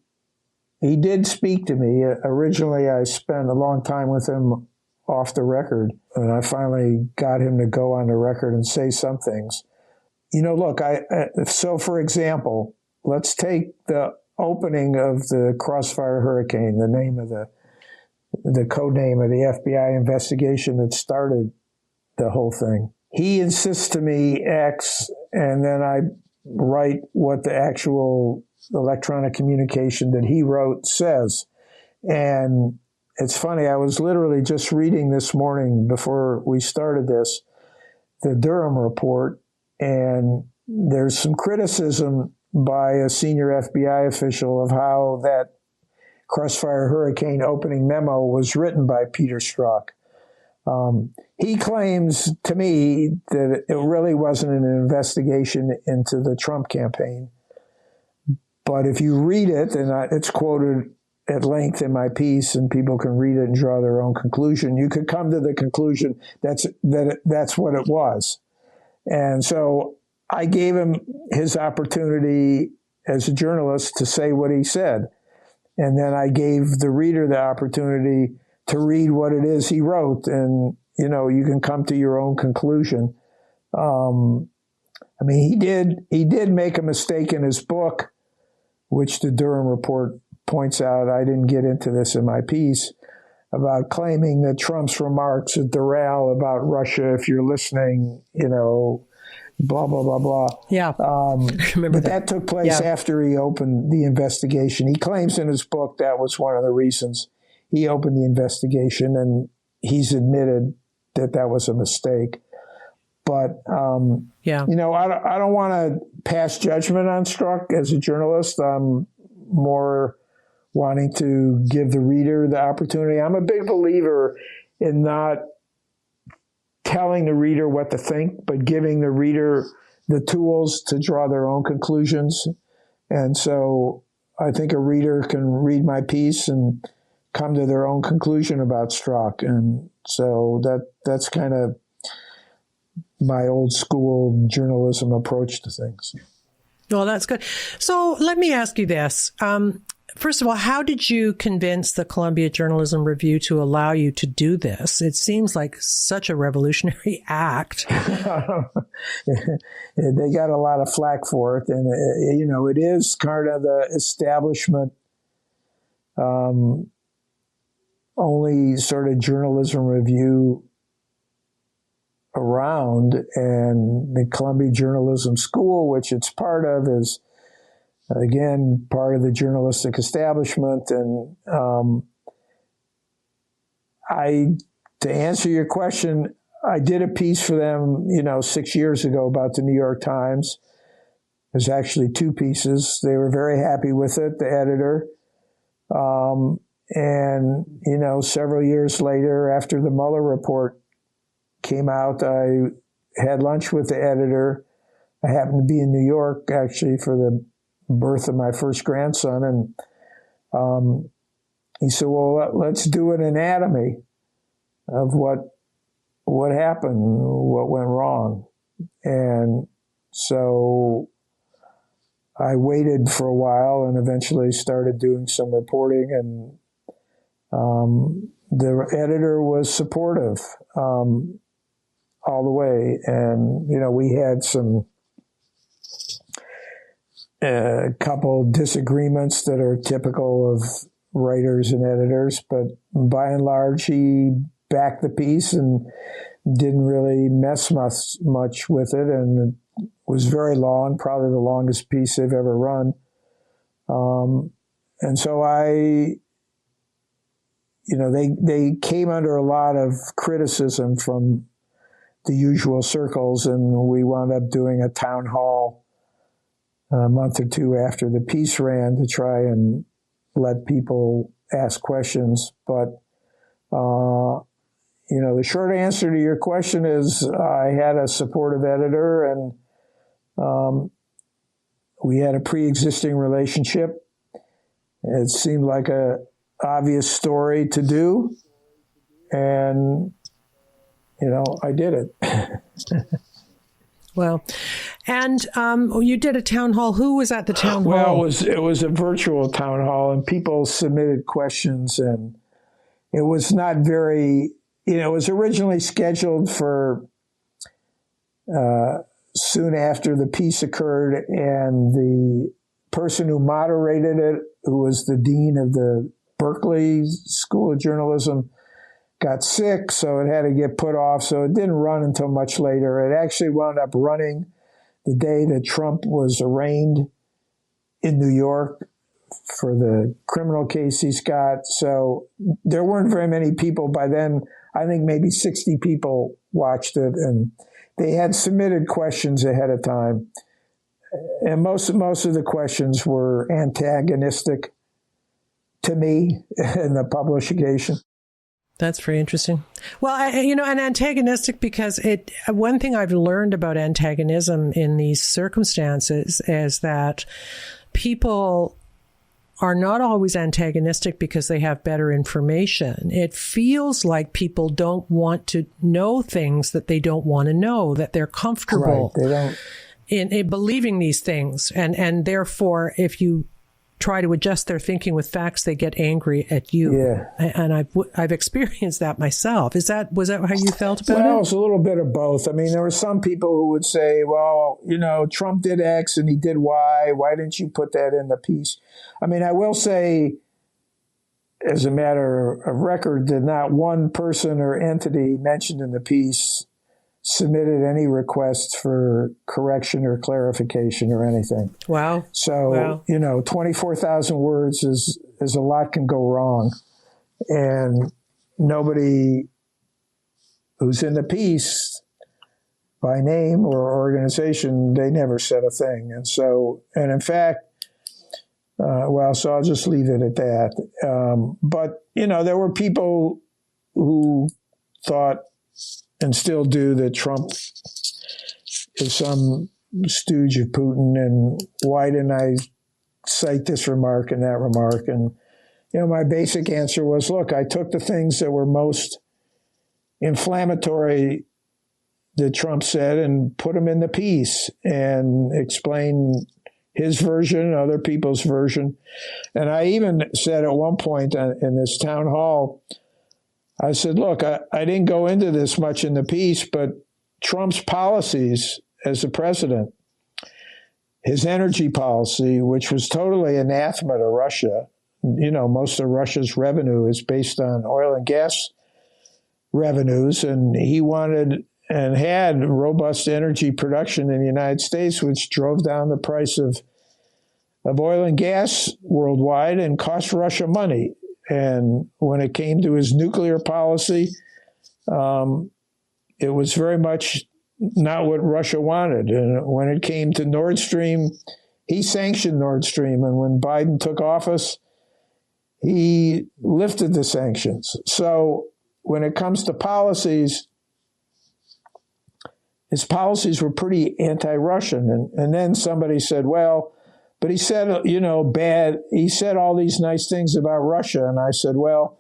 he did speak to me. Originally, I spent a long time with him off the record, and I finally got him to go on the record and say some things. Look, so for example, let's take the opening of the Crossfire Hurricane, the name of the code name of the FBI investigation that started the whole thing. He insists to me X, and then I write what the actual electronic communication that he wrote says. And it's funny, I was literally just reading this morning before we started this, the Durham report, and there's some criticism by a senior FBI official of how that Crossfire Hurricane opening memo was written by Peter Strzok. He claims to me that it really wasn't an investigation into the Trump campaign. But if you read it, and it's quoted at length in my piece, and people can read it and draw their own conclusion, you could come to the conclusion that's what it was. And so I gave him his opportunity as a journalist to say what he said. And then I gave the reader the opportunity to read what it is he wrote. And, you know, you can come to your own conclusion. I mean, he did make a mistake in his book, which the Durham report points out. I didn't get into this in my piece, about claiming that Trump's remarks at Doral about Russia, if you're listening, you know, blah, blah, blah, blah. Yeah. Remember but that took place after he opened the investigation. He claims in his book that was one of the reasons he opened the investigation, and he's admitted that that was a mistake. But, you know, I don't want to pass judgment on Strzok as a journalist. I'm more wanting to give the reader the opportunity. I'm a big believer in not telling the reader what to think, but giving the reader the tools to draw their own conclusions. And so I think a reader can read my piece and come to their own conclusion about Strzok. And so that's kind of my old school journalism approach to things. Well, that's good. So let me ask you this. First of all, how did you convince the Columbia Journalism Review to allow you to do this? It seems like such a revolutionary act. They got a lot of flack for it. And, you know, it is kind of the establishment only sort of journalism review around. And the Columbia Journalism School, which it's part of, is, again, part of the journalistic establishment. And to answer your question, I did a piece for them, you know, 6 years ago about the New York Times. There's actually two pieces. They were very happy with it, the editor. And, you know, several years later, after the Mueller report came out, I had lunch with the editor. I happened to be in New York, actually, for the birth of my first grandson. And he said, well, let's do an anatomy of what happened, what went wrong. And so I waited for a while and eventually started doing some reporting, and the editor was supportive all the way. And, you know, we had a couple disagreements that are typical of writers and editors, but by and large, he backed the piece and didn't really mess much with it. And it was very long, probably the longest piece they've ever run. And so they came under a lot of criticism from the usual circles, and we wound up doing a town hall a month or two after the piece ran to try and let people ask questions. But, you know, the short answer to your question is I had a supportive editor, and we had a pre-existing relationship. It seemed like a obvious story to do, and, you know, I did it. Well, and you did a town hall. Who was at the town hall? Well, it was a virtual town hall, and people submitted questions, and it was not very, you know, it was originally scheduled for soon after the piece occurred, and the person who moderated it, who was the dean of the Berkeley School of Journalism, got sick, so it had to get put off. So it didn't run until much later. It actually wound up running the day that Trump was arraigned in New York for the criminal case he's got. So there weren't very many people by then. I think maybe 60 people watched it, and they had submitted questions ahead of time. And most of the questions were antagonistic to me in the publication. That's very interesting. Well, and antagonistic because one thing I've learned about antagonism in these circumstances is that people are not always antagonistic because they have better information. It feels like people don't want to know things that they don't want to know, that they're comfortable in believing these things. And therefore, if you try to adjust their thinking with facts, they get angry at you. Yeah. And I've experienced that myself. Was that how you felt about it? Well, it was a little bit of both. I mean, there were some people who would say, well, Trump did X and he did Y. Why didn't you put that in the piece? I mean, I will say, as a matter of record, that not one person or entity mentioned in the piece submitted any requests for correction or clarification or anything. Wow. So, 24,000 words is a lot can go wrong. And nobody who's in the piece by name or organization, they never said a thing. And in fact, so I'll just leave it at that. But, there were people who thought and still do that Trump is some stooge of Putin, and why didn't I cite this remark and that remark? And, my basic answer was, look, I took the things that were most inflammatory that Trump said and put them in the piece and explain his version, other people's version. And I even said at one point in this town hall, I said, look, I didn't go into this much in the piece, but Trump's policies as the president, his energy policy, which was totally anathema to Russia. Most of Russia's revenue is based on oil and gas revenues, and he wanted and had robust energy production in the United States, which drove down the price of oil and gas worldwide and cost Russia money. And when it came to his nuclear policy, it was very much not what Russia wanted. And when it came to Nord Stream, he sanctioned Nord Stream. And when Biden took office, he lifted the sanctions. So when it comes to policies, his policies were pretty anti-Russian. And then somebody said, well, but he said, he said all these nice things about Russia. And I said, well,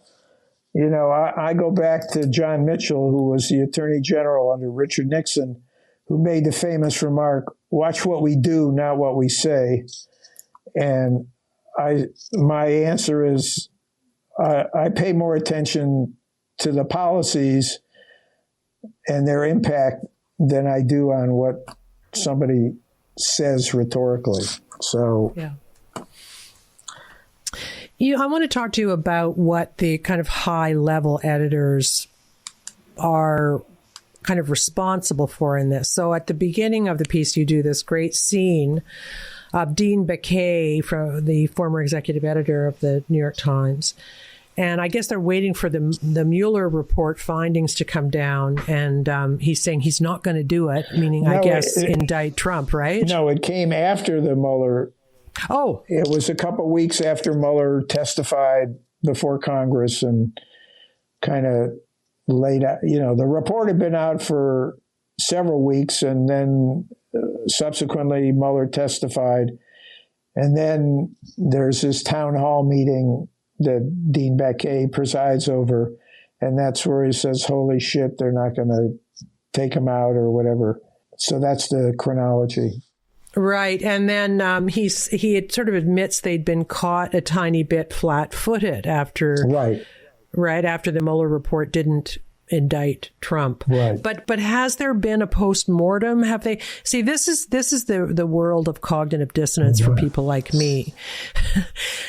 I go back to John Mitchell, who was the Attorney General under Richard Nixon, who made the famous remark, watch what we do, not what we say. And my answer is, I pay more attention to the policies and their impact than I do on what somebody says rhetorically. So, yeah. I want to talk to you about what the kind of high-level editors are kind of responsible for in this. So at the beginning of the piece, you do this great scene of Dean Baquet, from the former executive editor of the New York Times. And I guess they're waiting for the Mueller report findings to come down. And he's saying he's not going to do it, meaning, I guess, indict Trump, right? No, it came after the Mueller. Oh. It was a couple of weeks after Mueller testified before Congress and kind of laid out, the report had been out for several weeks, and then subsequently Mueller testified. And then there's this town hall meeting that Dean Baquet presides over, and that's where he says, holy shit, they're not going to take him out or whatever. So that's the chronology. Right. And then he sort of admits they'd been caught a tiny bit flat-footed after right after the Mueller report didn't indict Trump. Right. But has there been a post-mortem? Have they see this is the world of cognitive dissonance for people like me.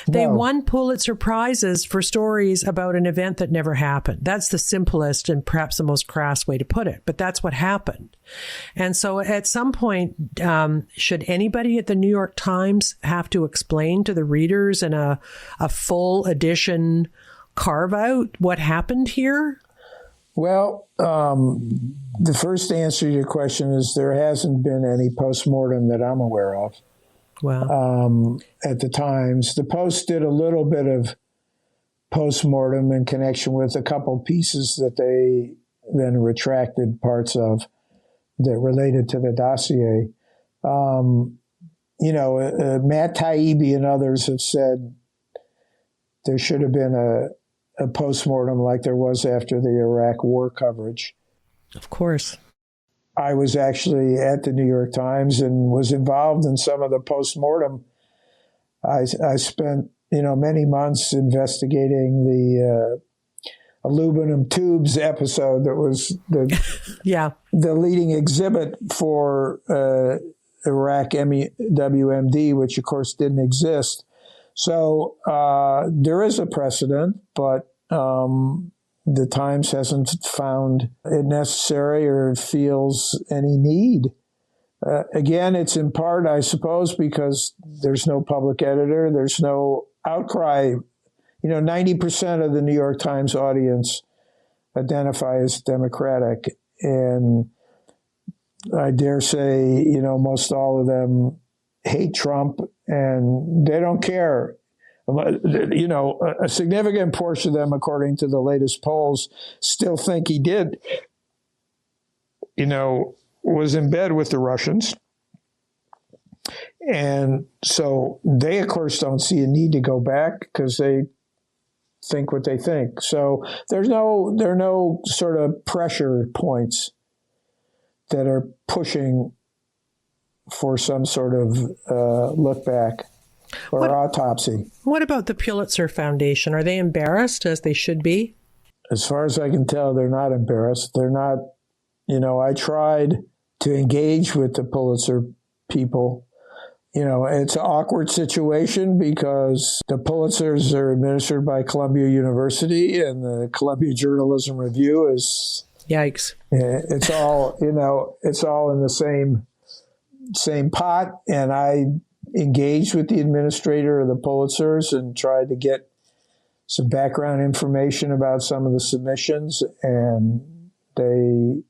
They won Pulitzer Prizes for stories about an event that never happened. That's the simplest and perhaps the most crass way to put it, but that's what happened. And so at some point, should anybody at the New York Times have to explain to the readers in a full edition carve out what happened here? Well, the first answer to your question is there hasn't been any postmortem that I'm aware of. Wow. At the Times. The Post did a little bit of postmortem in connection with a couple pieces that they then retracted parts of that related to the dossier. Matt Taibbi and others have said there should have been a postmortem like there was after the Iraq war coverage. Of course. I was actually at the New York Times and was involved in some of the postmortem. I spent, many months investigating the aluminum tubes episode that was the leading exhibit for Iraq WMD, which of course didn't exist. So there is a precedent, but the Times hasn't found it necessary or feels any need. Again, it's in part, I suppose, because there's no public editor, there's no outcry. 90% of the New York Times audience identify as Democratic, and I dare say, most all of them hate Trump, and they don't care. A significant portion of them, according to the latest polls, still think he did, was in bed with the Russians. And so they, of course, don't see a need to go back because they think what they think. So there are no sort of pressure points that are pushing for some sort of look back or autopsy. What about the Pulitzer Foundation? Are they embarrassed, as they should be? As far as I can tell, they're not embarrassed. They're not, I tried to engage with the Pulitzer people. It's an awkward situation because the Pulitzers are administered by Columbia University, and the Columbia Journalism Review is... Yikes. It's all, it's all in the same pot. And I engaged with the administrator of the Pulitzers and tried to get some background information about some of the submissions, and they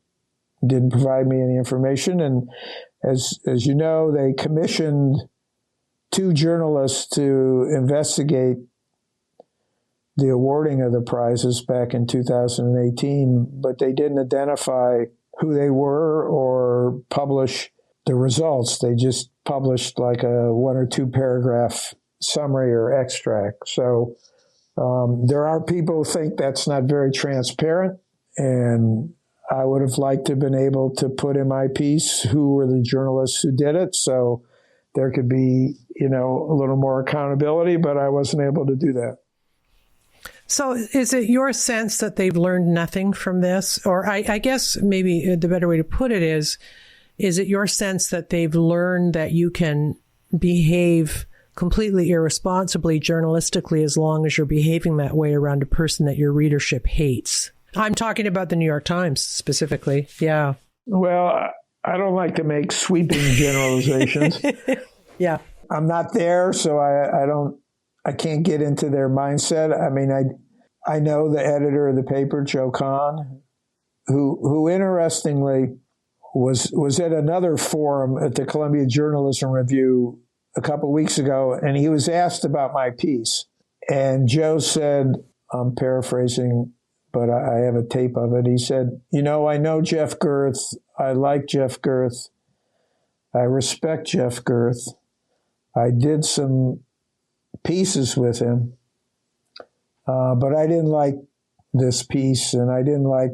didn't provide me any information. And as you know, they commissioned 2 journalists to investigate the awarding of the prizes back in 2018, but they didn't identify who they were or publish the results. They just published like a 1 or 2 paragraph summary or extract. So there are people who think that's not very transparent, and I would have liked to have been able to put in my piece who were the journalists who did it, so there could be, a little more accountability, but I wasn't able to do that. So is it your sense that they've learned nothing from this? Or I guess maybe the better way to put it is it your sense that they've learned that you can behave completely irresponsibly journalistically as long as you're behaving that way around a person that your readership hates? I'm talking about the New York Times specifically. Yeah. Well, I don't like to make sweeping generalizations. Yeah. I'm not there, so I can't get into their mindset. I mean, I know the editor of the paper, Joe Kahn, who interestingly was at another forum at the Columbia Journalism Review a couple weeks ago, and he was asked about my piece. And Joe said, I'm paraphrasing, but I have a tape of it. He said, I know Jeff Gerth. I like Jeff Gerth. I respect Jeff Gerth. I did some pieces with him, but I didn't like this piece, and I didn't like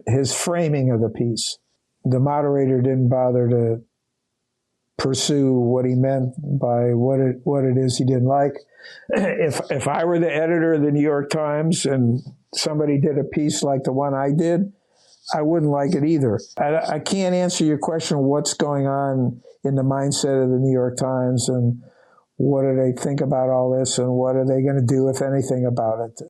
his framing of the piece. The moderator didn't bother to pursue what he meant by what it is he didn't like. If I were the editor of the New York Times and somebody did a piece like the one I did, I wouldn't like it either. I can't answer your question, what's going on in the mindset of the New York Times and what do they think about all this and what are they going to do, if anything, about it.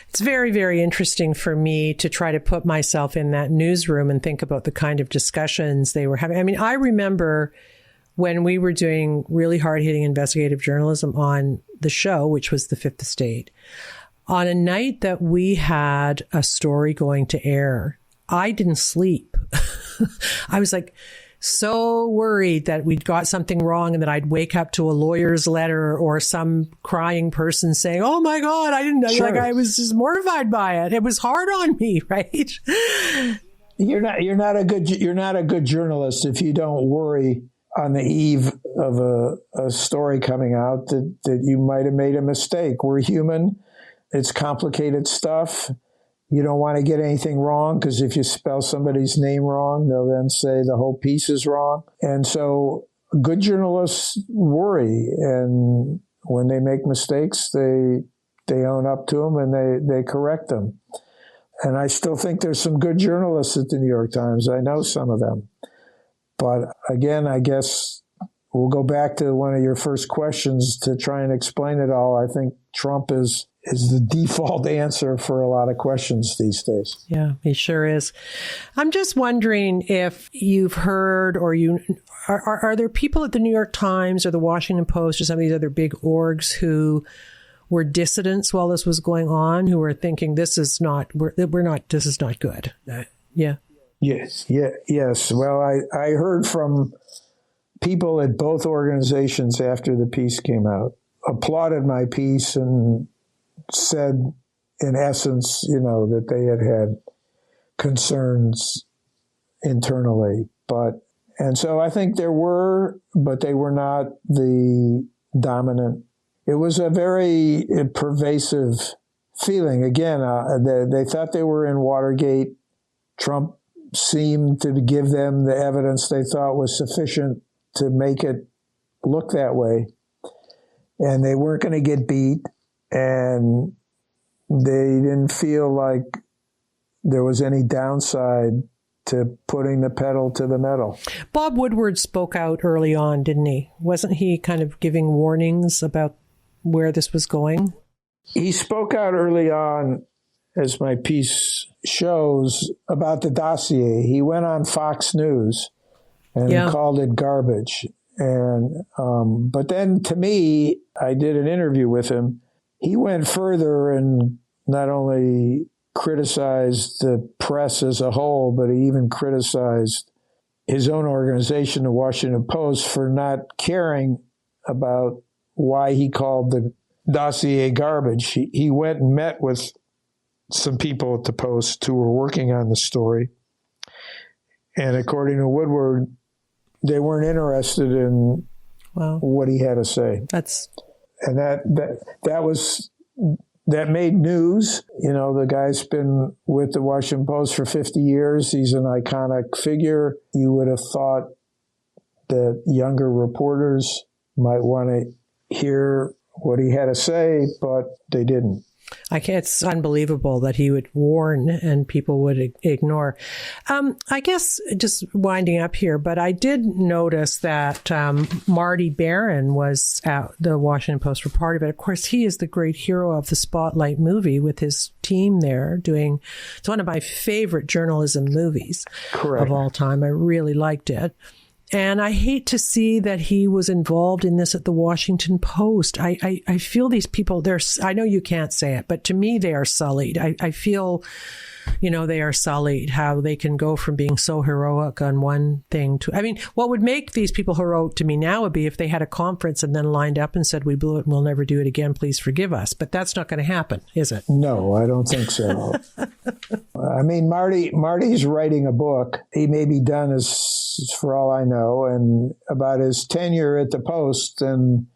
It's very, very interesting for me to try to put myself in that newsroom and think about the kind of discussions they were having. I mean, I remember when we were doing really hard-hitting investigative journalism on the show, which was The Fifth Estate, on a night that we had a story going to air, I didn't sleep. I was like so worried that we'd got something wrong and that I'd wake up to a lawyer's letter or some crying person saying, "Oh my God, I didn't know." Sure. Like, I was just mortified by it. It was hard on me, right? You're not a good journalist if you don't worry on the eve of a story coming out that you might have made a mistake. We're human. It's complicated stuff. You don't want to get anything wrong because if you spell somebody's name wrong, they'll then say the whole piece is wrong. And so good journalists worry. And when they make mistakes, they own up to them and they correct them. And I still think there's some good journalists at the New York Times. I know some of them. But again, I guess we'll go back to one of your first questions to try and explain it all. I think Trump is the default answer for a lot of questions these days. Yeah, he sure is. I'm just wondering if you've heard or are there people at the New York Times or the Washington Post or some of these other big orgs who were dissidents while this was going on, who were thinking this is not good? Yeah. Yes. Well, I heard from people at both organizations after the piece came out, applauded my piece and said, in essence, that they had concerns internally. And so I think there were, but they were not the dominant. It was a very pervasive feeling. Again, they thought they were in Watergate. Trump seemed to give them the evidence they thought was sufficient to make it look that way. And they weren't going to get beat. And they didn't feel like there was any downside to putting the pedal to the metal. Bob Woodward spoke out early on, didn't he? Wasn't he kind of giving warnings about where this was going? He spoke out early on, as my piece shows, about the dossier. He went on Fox News and called it garbage. And but then, to me, I did an interview with him. He went further and not only criticized the press as a whole, but he even criticized his own organization, the Washington Post, for not caring about why he called the dossier garbage. He went and met with some people at the Post who were working on the story. And according to Woodward, they weren't interested in what he had to say. That made news. The guy's been with the Washington Post for 50 years. He's an iconic figure. You would have thought that younger reporters might want to hear what he had to say, but they didn't. It's unbelievable that he would warn and people would ignore. I guess just winding up here, but I did notice that Marty Barron was at the Washington Post for part of it. Of course, he is the great hero of the Spotlight movie with his team there it's one of my favorite journalism movies of all time. I really liked it. And I hate to see that he was involved in this at the Washington Post. I feel these people, I know you can't say it, but to me, they are sullied. I feel, they are sullied, how they can go from being so heroic on one thing to, what would make these people heroic to me now would be if they had a conference and then lined up and said, "We blew it and we'll never do it again. Please forgive us." But that's not going to happen, is it? No, I don't think so. Marty's writing a book. He may be done for all I know, and about his tenure at the Post, and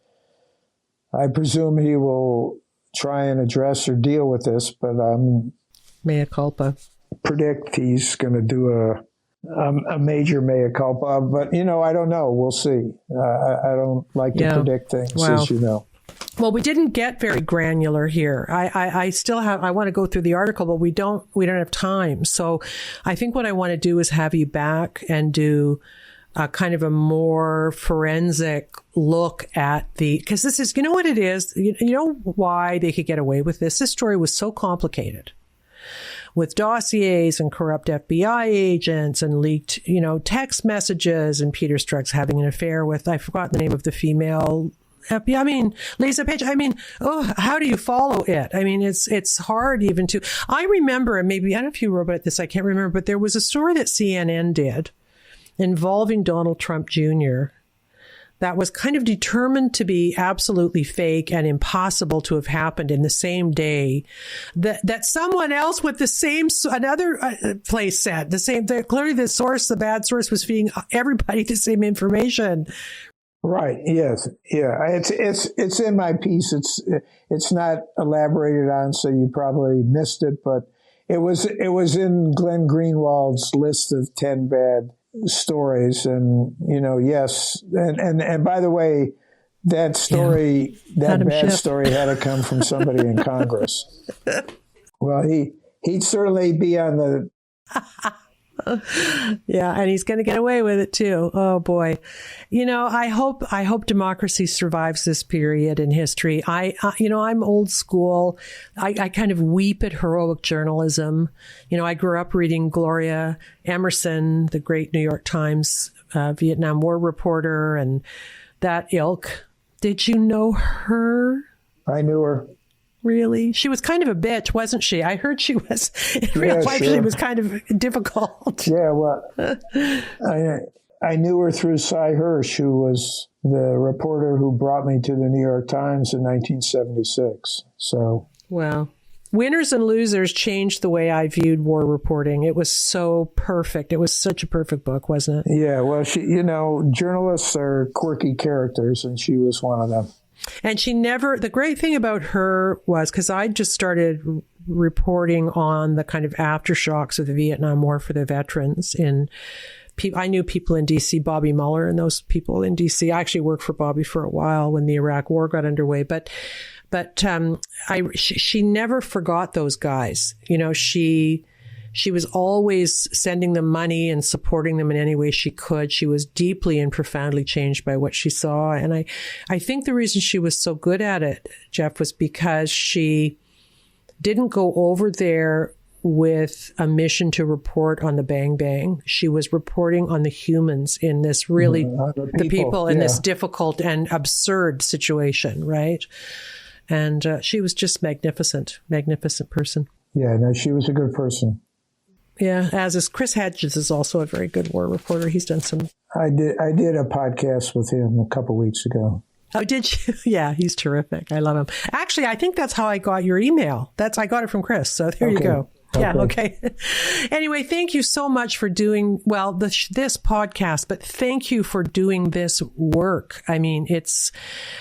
I presume he will try and address or deal with this, but mea culpa. Predict he's going to do a major mea culpa, but I don't know. We'll see. I don't like to predict things, as you know. Well, we didn't get very granular here. I still have, I want to go through the article, but we don't have time. So I think what I want to do is have you back and do a kind of a more forensic look at because this is, you know what it is? You know why they could get away with this? This story was so complicated with dossiers and corrupt FBI agents and leaked, text messages and Peter Strzok's having an affair with, I forgot the name of the female FBI. I mean, Lisa Page. I mean, how do you follow it? I mean, it's hard even to, I remember, and maybe, I don't know if you wrote about this, I can't remember, but there was a story that CNN did involving Donald Trump Jr. that was kind of determined to be absolutely fake and impossible to have happened in the same day that someone else with the same, another place said the same. Clearly the bad source was feeding everybody the same information. Right. Yes. Yeah. It's in my piece. It's not elaborated on, so you probably missed it, but it was in Glenn Greenwald's list of 10 bad stories. And, yes. And by the way, that story, that bad story had to come from somebody in Congress. Well, he'd certainly be on the. Yeah, and he's going to get away with it too. Oh boy. I hope democracy survives this period in history. I'm old school. I kind of weep at heroic journalism. I grew up reading Gloria Emerson, the great New York Times Vietnam War reporter, and that ilk. Did you know her? I knew her. Really? She was kind of a bitch, wasn't she? I heard she was, in real life, sure. She was kind of difficult. Yeah, well, I knew her through Cy Hirsch, who was the reporter who brought me to the New York Times in 1976. So, wow. Winners and Losers changed the way I viewed war reporting. It was so perfect. It was such a perfect book, wasn't it? Yeah, well, journalists are quirky characters, and she was one of them. And the great thing about her was, because I just started reporting on the kind of aftershocks of the Vietnam War for the veterans. I knew people in D.C., Bobby Mueller and those people in D.C. I actually worked for Bobby for a while when the Iraq War got underway. But she never forgot those guys. She was always sending them money and supporting them in any way she could. She was deeply and profoundly changed by what she saw. And I think the reason she was so good at it, Jeff, was because she didn't go over there with a mission to report on the bang bang. She was reporting on the humans in this really, the people in this difficult and absurd situation, right? And she was just magnificent person. Yeah, no, she was a good person. Yeah, as is Chris Hedges is also a very good war reporter. He's done some. I did a podcast with him a couple weeks ago. Oh, did you? Yeah, he's terrific. I love him. Actually, I think that's how I got your email. I got it from Chris. So there you go. Yeah. Okay. Anyway, thank you so much for doing, this podcast, but thank you for doing this work. I mean,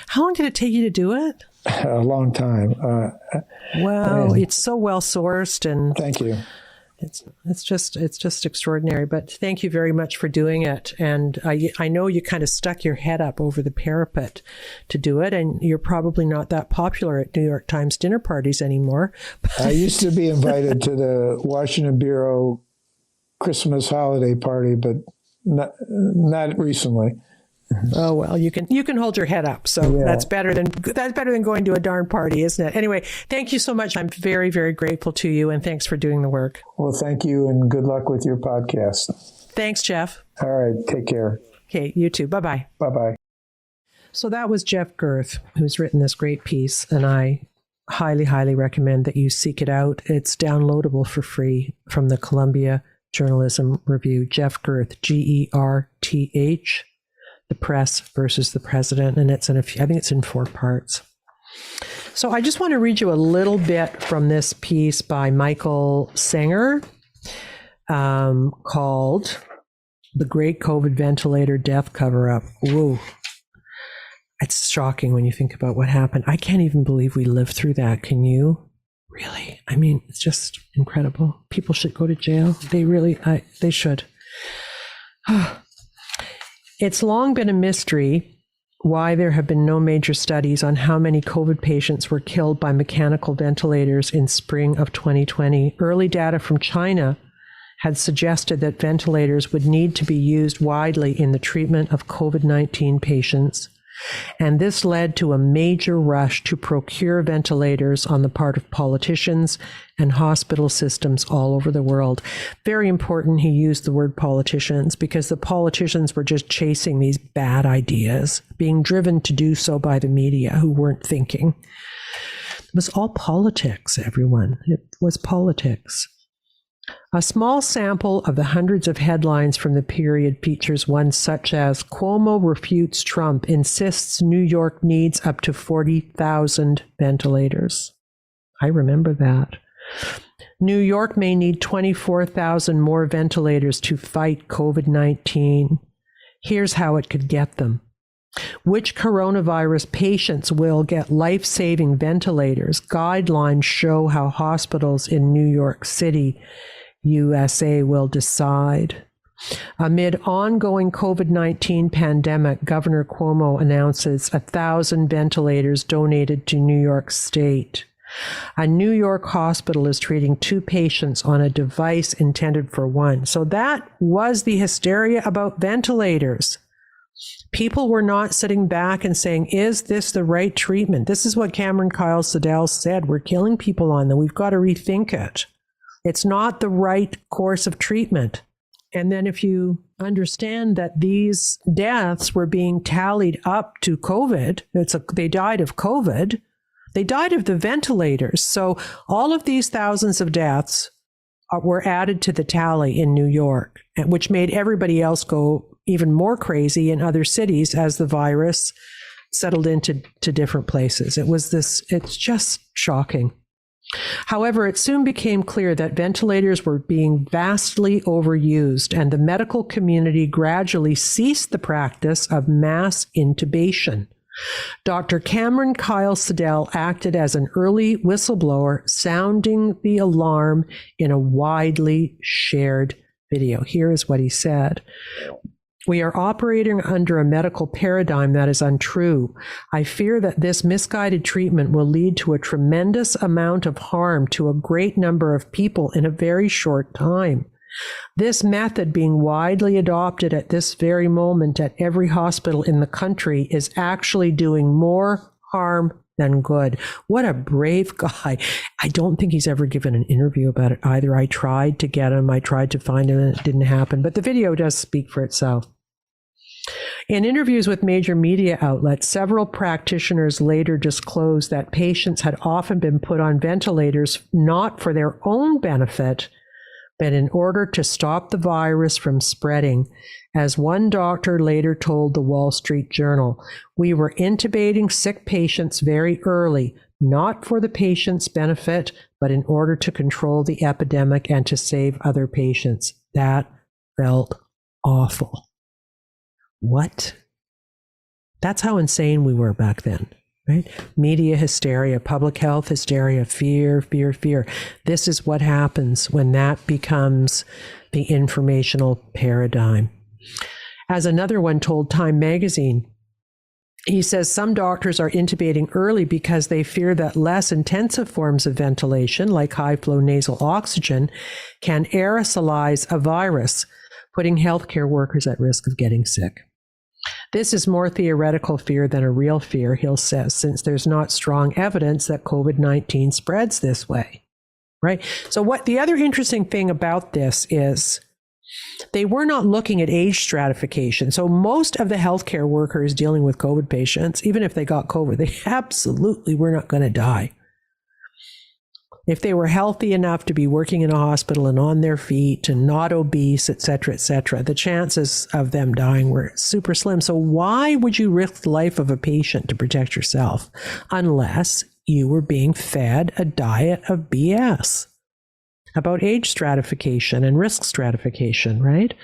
how long did it take you to do it? A long time. Wow. It's so well sourced, and thank you. It's just extraordinary. But thank you very much for doing it. And I know you kind of stuck your head up over the parapet to do it, and you're probably not that popular at New York Times dinner parties anymore. I used to be invited to the Washington Bureau Christmas holiday party, but not recently. Oh, well, you can hold your head up. So that's better than going to a darn party, isn't it? Anyway, thank you so much. I'm very, very grateful to you, and thanks for doing the work. Well, thank you, and good luck with your podcast. Thanks, Jeff. All right. Take care. Okay. You too. Bye-bye. Bye-bye. So that was Jeff Gerth, who's written this great piece, and I highly, highly recommend that you seek it out. It's downloadable for free from the Columbia Journalism Review. Jeff Gerth, Gerth. The Press versus the President, and I think it's in 4 parts. So I just want to read you a little bit from this piece by Michael Sanger called The Great COVID Ventilator Death Cover-Up. Whoa. It's shocking when you think about what happened. I can't even believe we lived through that. Can you? Really? I mean, it's just incredible. People should go to jail. They should. It's long been a mystery why there have been no major studies on how many COVID patients were killed by mechanical ventilators in spring of 2020. Early data from China had suggested that ventilators would need to be used widely in the treatment of COVID-19 patients. And this led to a major rush to procure ventilators on the part of politicians and hospital systems all over the world. Very important he used the word politicians, because the politicians were just chasing these bad ideas, being driven to do so by the media who weren't thinking. It was all politics, everyone. It was politics. A small sample of the hundreds of headlines from the period features one such as Cuomo refutes Trump, insists New York needs up to 40,000 ventilators. I remember that. New York may need 24,000 more ventilators to fight COVID-19. Here's how it could get them. Which coronavirus patients will get life-saving ventilators? Guidelines show how hospitals in New York City, USA will decide. Amid ongoing COVID-19 pandemic, Governor Cuomo announces 1,000 ventilators donated to New York State. A New York hospital is treating 2 patients on a device intended for 1. So that was the hysteria about ventilators. People were not sitting back and saying, is this the right treatment? This is what Cameron Kyle Siddell said. We're killing people on them. We've got to rethink it. It's not the right course of treatment. And then if you understand that these deaths were being tallied up to COVID, they died of COVID, they died of the ventilators. So all of these thousands of deaths were added to the tally in New York, which made everybody else go even more crazy in other cities as the virus settled into different places. It's just shocking. However, it soon became clear that ventilators were being vastly overused, and the medical community gradually ceased the practice of mass intubation. Dr. Cameron Kyle Siddell acted as an early whistleblower, sounding the alarm in a widely shared video. Here is what he said. We are operating under a medical paradigm that is untrue. I fear that this misguided treatment will lead to a tremendous amount of harm to a great number of people in a very short time. This method being widely adopted at this very moment at every hospital in the country is actually doing more harm than good. What a brave guy. I don't think he's ever given an interview about it either. I tried to get him. I tried to find him and it didn't happen. But the video does speak for itself. In interviews with major media outlets, several practitioners later disclosed that patients had often been put on ventilators not for their own benefit, but in order to stop the virus from spreading. As one doctor later told the Wall Street Journal, we were intubating sick patients very early, not for the patient's benefit, but in order to control the epidemic and to save other patients. That felt awful. What? That's how insane we were back then, right? Media hysteria, public health hysteria, fear, fear, fear. This is what happens when that becomes the informational paradigm. As another one told Time magazine, he says some doctors are intubating early because they fear that less intensive forms of ventilation, like high-flow nasal oxygen, can aerosolize a virus, putting healthcare workers at risk of getting sick. This is more theoretical fear than a real fear, Hill says, since there's not strong evidence that COVID-19 spreads this way, right? So what the other interesting thing about this is they were not looking at age stratification. So most of the healthcare workers dealing with COVID patients, even if they got COVID, they absolutely were not going to die. If they were healthy enough to be working in a hospital and on their feet and not obese, et cetera, the chances of them dying were super slim. So why would you risk the life of a patient to protect yourself unless you were being fed a diet of BS about age stratification and risk stratification, right?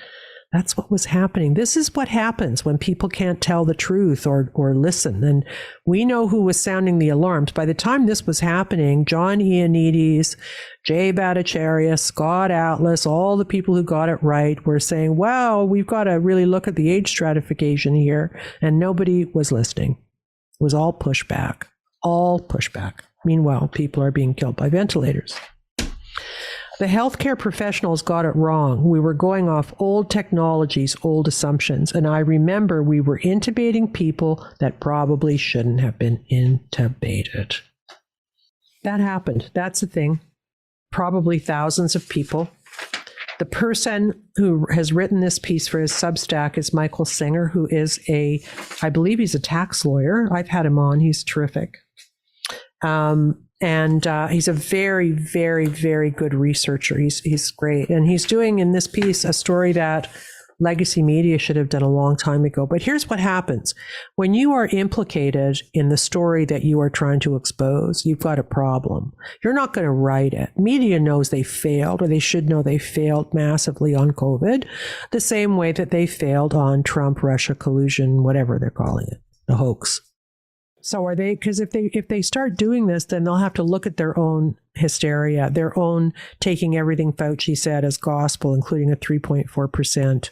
That's what was happening. This is what happens when people can't tell the truth or listen. And we know who was sounding the alarms. By the time this was happening, John Ioannidis, Jay Bhattacharya, Scott Atlas, all the people who got it right were saying, wow, we've got to really look at the age stratification here. And nobody was listening. It was all pushback, all pushback. Meanwhile, people are being killed by ventilators. The healthcare professionals got it wrong. We were going off old technologies, old assumptions. And I remember we were intubating people that probably shouldn't have been intubated. That happened. That's the thing. Probably thousands of people. The person who has written this piece for his Substack is Michael Singer, who is I believe he's a tax lawyer. I've had him on. He's terrific. And he's a very, very, very good researcher. He's great. And he's doing in this piece a story that legacy media should have done a long time ago. But here's what happens. When you are implicated in the story that you are trying to expose, you've got a problem. You're not going to write it. Media knows they failed, or they should know they failed massively on COVID, the same way that they failed on Trump, Russia collusion, whatever they're calling it, the hoax. So are they, because if they start doing this, then they'll have to look at their own hysteria, their own taking everything Fauci said as gospel, including a 3.4%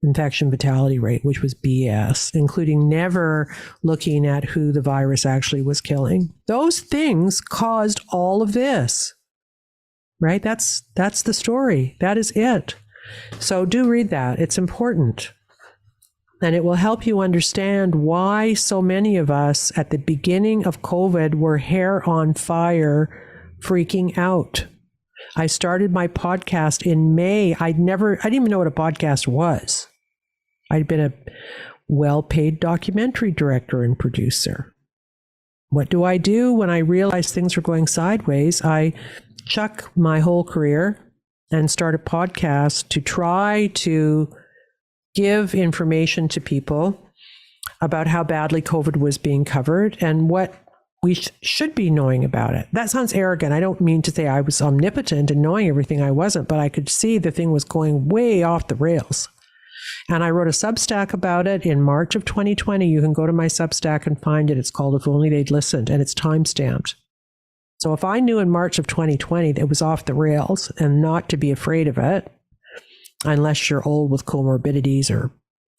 infection fatality rate, which was BS, including never looking at who the virus actually was killing. Those things caused all of this, right? That's the story. That is it. So do read that. It's important. And it will help you understand why so many of us at the beginning of COVID were hair on fire, freaking out. I started my podcast in May. I didn't even know what a podcast was. I'd been a well-paid documentary director and producer. What do I do when I realize things are going sideways? I chuck my whole career and start a podcast to try to give information to people about how badly COVID was being covered and what we should be knowing about it. That sounds arrogant. I don't mean to say I was omnipotent and knowing everything. I wasn't, but I could see the thing was going way off the rails. And I wrote a Substack about it in March of 2020. You can go to my Substack and find it. It's called If Only They'd Listened, and it's time-stamped. So if I knew in March of 2020 that it was off the rails and not to be afraid of it, unless you're old with comorbidities or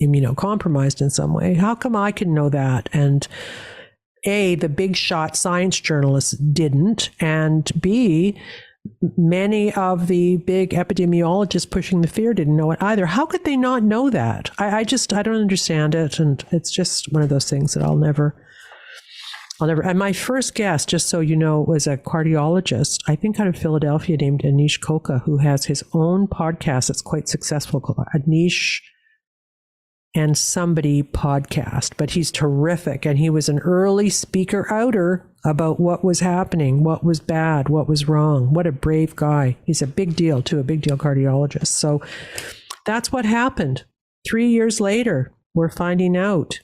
immunocompromised in some way, how come I can know that? And A, the big shot science journalists didn't, and B, many of the big epidemiologists pushing the fear didn't know it either. How could they not know that? I don't understand it. And it's just one of those things that I'll never, and my first guest, just so you know, was a cardiologist, I think out of Philadelphia, named Anish Koka, who has his own podcast that's quite successful called Anish and Somebody Podcast. But he's terrific. And he was an early speaker outer about what was happening, what was bad, what was wrong. What a brave guy. He's a big deal too, a big deal cardiologist. So that's what happened. 3 years later, we're finding out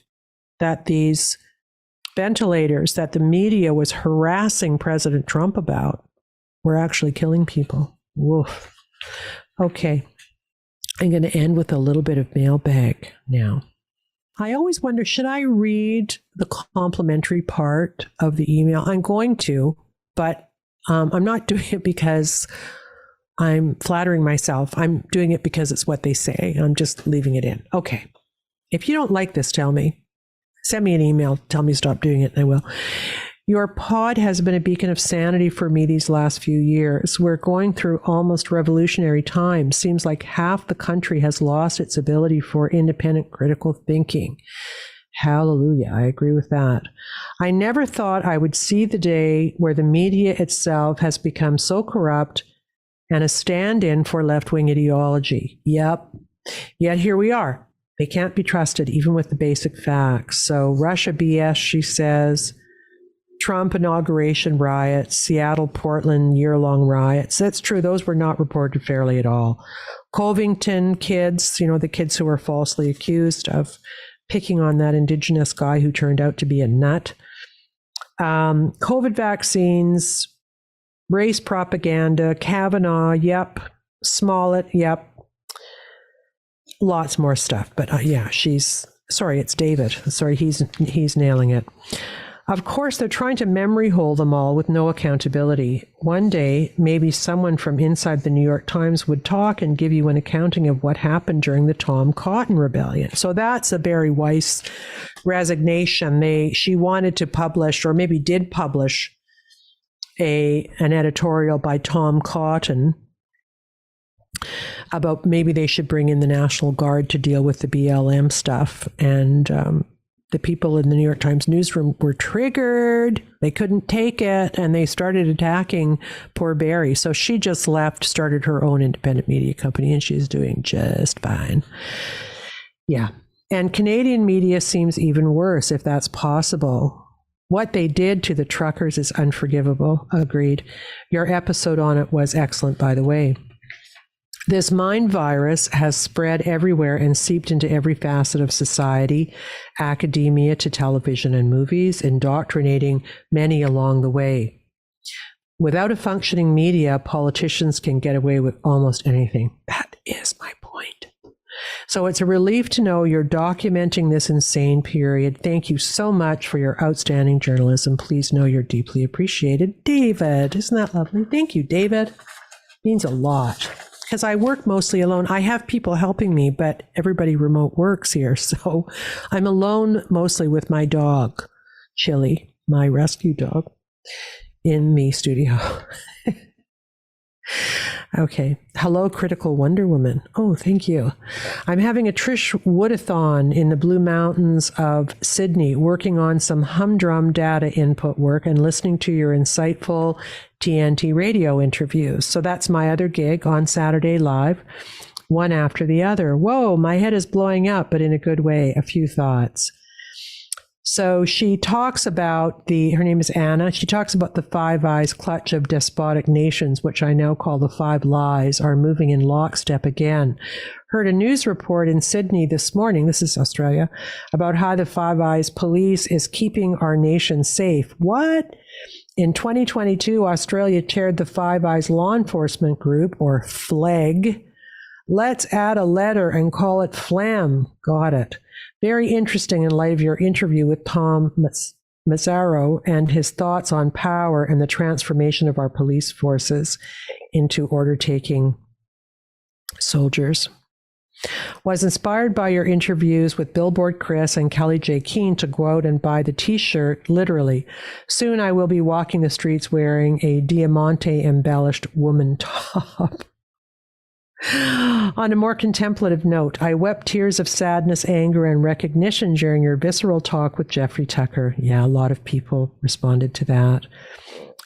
that these ventilators that the media was harassing President Trump about were actually killing people. Woof. Okay. I'm going to end with a little bit of mailbag now. I always wonder, should I read the complimentary part of the email? I'm going to, but I'm not doing it because I'm flattering myself. I'm doing it because it's what they say. I'm just leaving it in. Okay. If you don't like this, tell me. Send me an email. Tell me to stop doing it, and I will. Your pod has been a beacon of sanity for me these last few years. We're going through almost revolutionary times. Seems like half the country has lost its ability for independent critical thinking. Hallelujah. I agree with that. I never thought I would see the day where the media itself has become so corrupt and a stand-in for left-wing ideology. Yep. Yet here we are. They can't be trusted, even with the basic facts. So Russia BS, she says. Trump inauguration riots, Seattle, Portland, year-long riots. That's true. Those were not reported fairly at all. Covington kids, the kids who were falsely accused of picking on that Indigenous guy who turned out to be a nut. COVID vaccines, race propaganda, Kavanaugh, yep. Smollett, yep. lots more stuff. But yeah, it's David. Sorry, he's nailing it. Of course, they're trying to memory hole them all with no accountability. One day, maybe someone from inside the New York Times would talk and give you an accounting of what happened during the Tom Cotton Rebellion. So that's a Barry Weiss resignation. She wanted to publish, or maybe did publish, an editorial by Tom Cotton about maybe they should bring in the National Guard to deal with the BLM stuff. And the people in the New York Times newsroom were triggered. They couldn't take it, and they started attacking poor Barry. So she just left, started her own independent media company, and she's doing just fine. Yeah. And Canadian media seems even worse, if that's possible. What they did to the truckers is unforgivable. Agreed. Your episode on it was excellent, by the way. This mind virus has spread everywhere and seeped into every facet of society, academia to television and movies, indoctrinating many along the way. Without a functioning media, politicians can get away with almost anything. That is my point. So it's a relief to know you're documenting this insane period. Thank you so much for your outstanding journalism. Please know you're deeply appreciated. David, isn't that lovely? Thank you, David. Means a lot. Because I work mostly alone. I have people helping me, but everybody remote works here. So I'm alone mostly with my dog, Chili, my rescue dog, in the studio. Okay. Hello, Critical Wonder Woman. Oh, thank you. I'm having a Trish Woodathon in the Blue Mountains of Sydney, working on some humdrum data input work and listening to your insightful TNT radio interviews. So that's my other gig on Saturday Live, one after the other. Whoa, my head is blowing up, but in a good way. A few thoughts. So she talks about her name is Anna. She talks about the Five Eyes clutch of despotic nations, which I now call the Five Lies, are moving in lockstep again. Heard a news report in Sydney this morning, this is Australia, about how the Five Eyes police is keeping our nation safe. What? In 2022, Australia chaired the Five Eyes Law Enforcement Group, or FLEG. Let's add a letter and call it FLAM. Got it. Very interesting in light of your interview with Tom Mazzaro and his thoughts on power and the transformation of our police forces into order-taking soldiers. Was inspired by your interviews with Billboard Chris and Kelly J. Keane to go out and buy the t-shirt, literally. Soon I will be walking the streets wearing a Diamante-embellished woman top. On a more contemplative note, I wept tears of sadness, anger, and recognition during your visceral talk with Jeffrey Tucker. Yeah, a lot of people responded to that.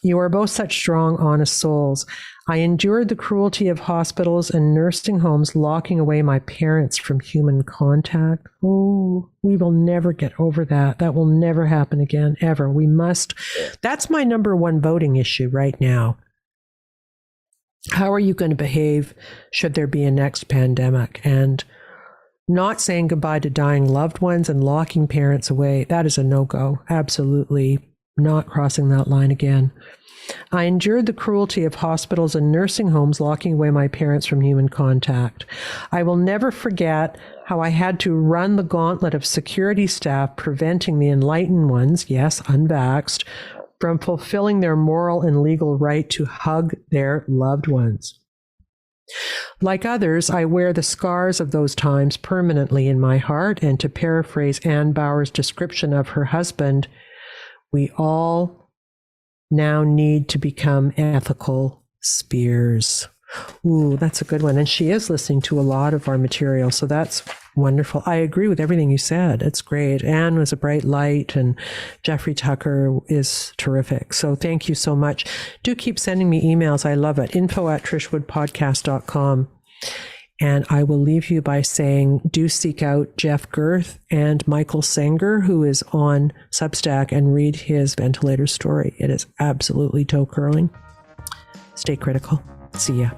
You are both such strong, honest souls. I endured the cruelty of hospitals and nursing homes locking away my parents from human contact. Oh, we will never get over that. That will never happen again, ever. We must. That's my number one voting issue right now. How are you going to behave should there be a next pandemic? And not saying goodbye to dying loved ones and locking parents away, that is a no-go. Absolutely not crossing that line again. I endured the cruelty of hospitals and nursing homes locking away my parents from human contact. I will never forget how I had to run the gauntlet of security staff preventing the enlightened ones, yes, unvaxxed, from fulfilling their moral and legal right to hug their loved ones. Like others, I wear the scars of those times permanently in my heart, and to paraphrase Anne Bauer's description of her husband, we all now need to become ethical spears. Ooh, that's a good one. And she is listening to a lot of our material, so that's wonderful. I agree with everything you said. It's great. Anne was a bright light, and Jeffrey Tucker is terrific. So thank you so much. Do keep sending me emails. I love it. info@trishwoodpodcast.com. And I will leave you by saying, do seek out Jeff Gerth and Michael Sanger, who is on Substack, and read his ventilator story. It is absolutely toe curling. Stay critical. See ya.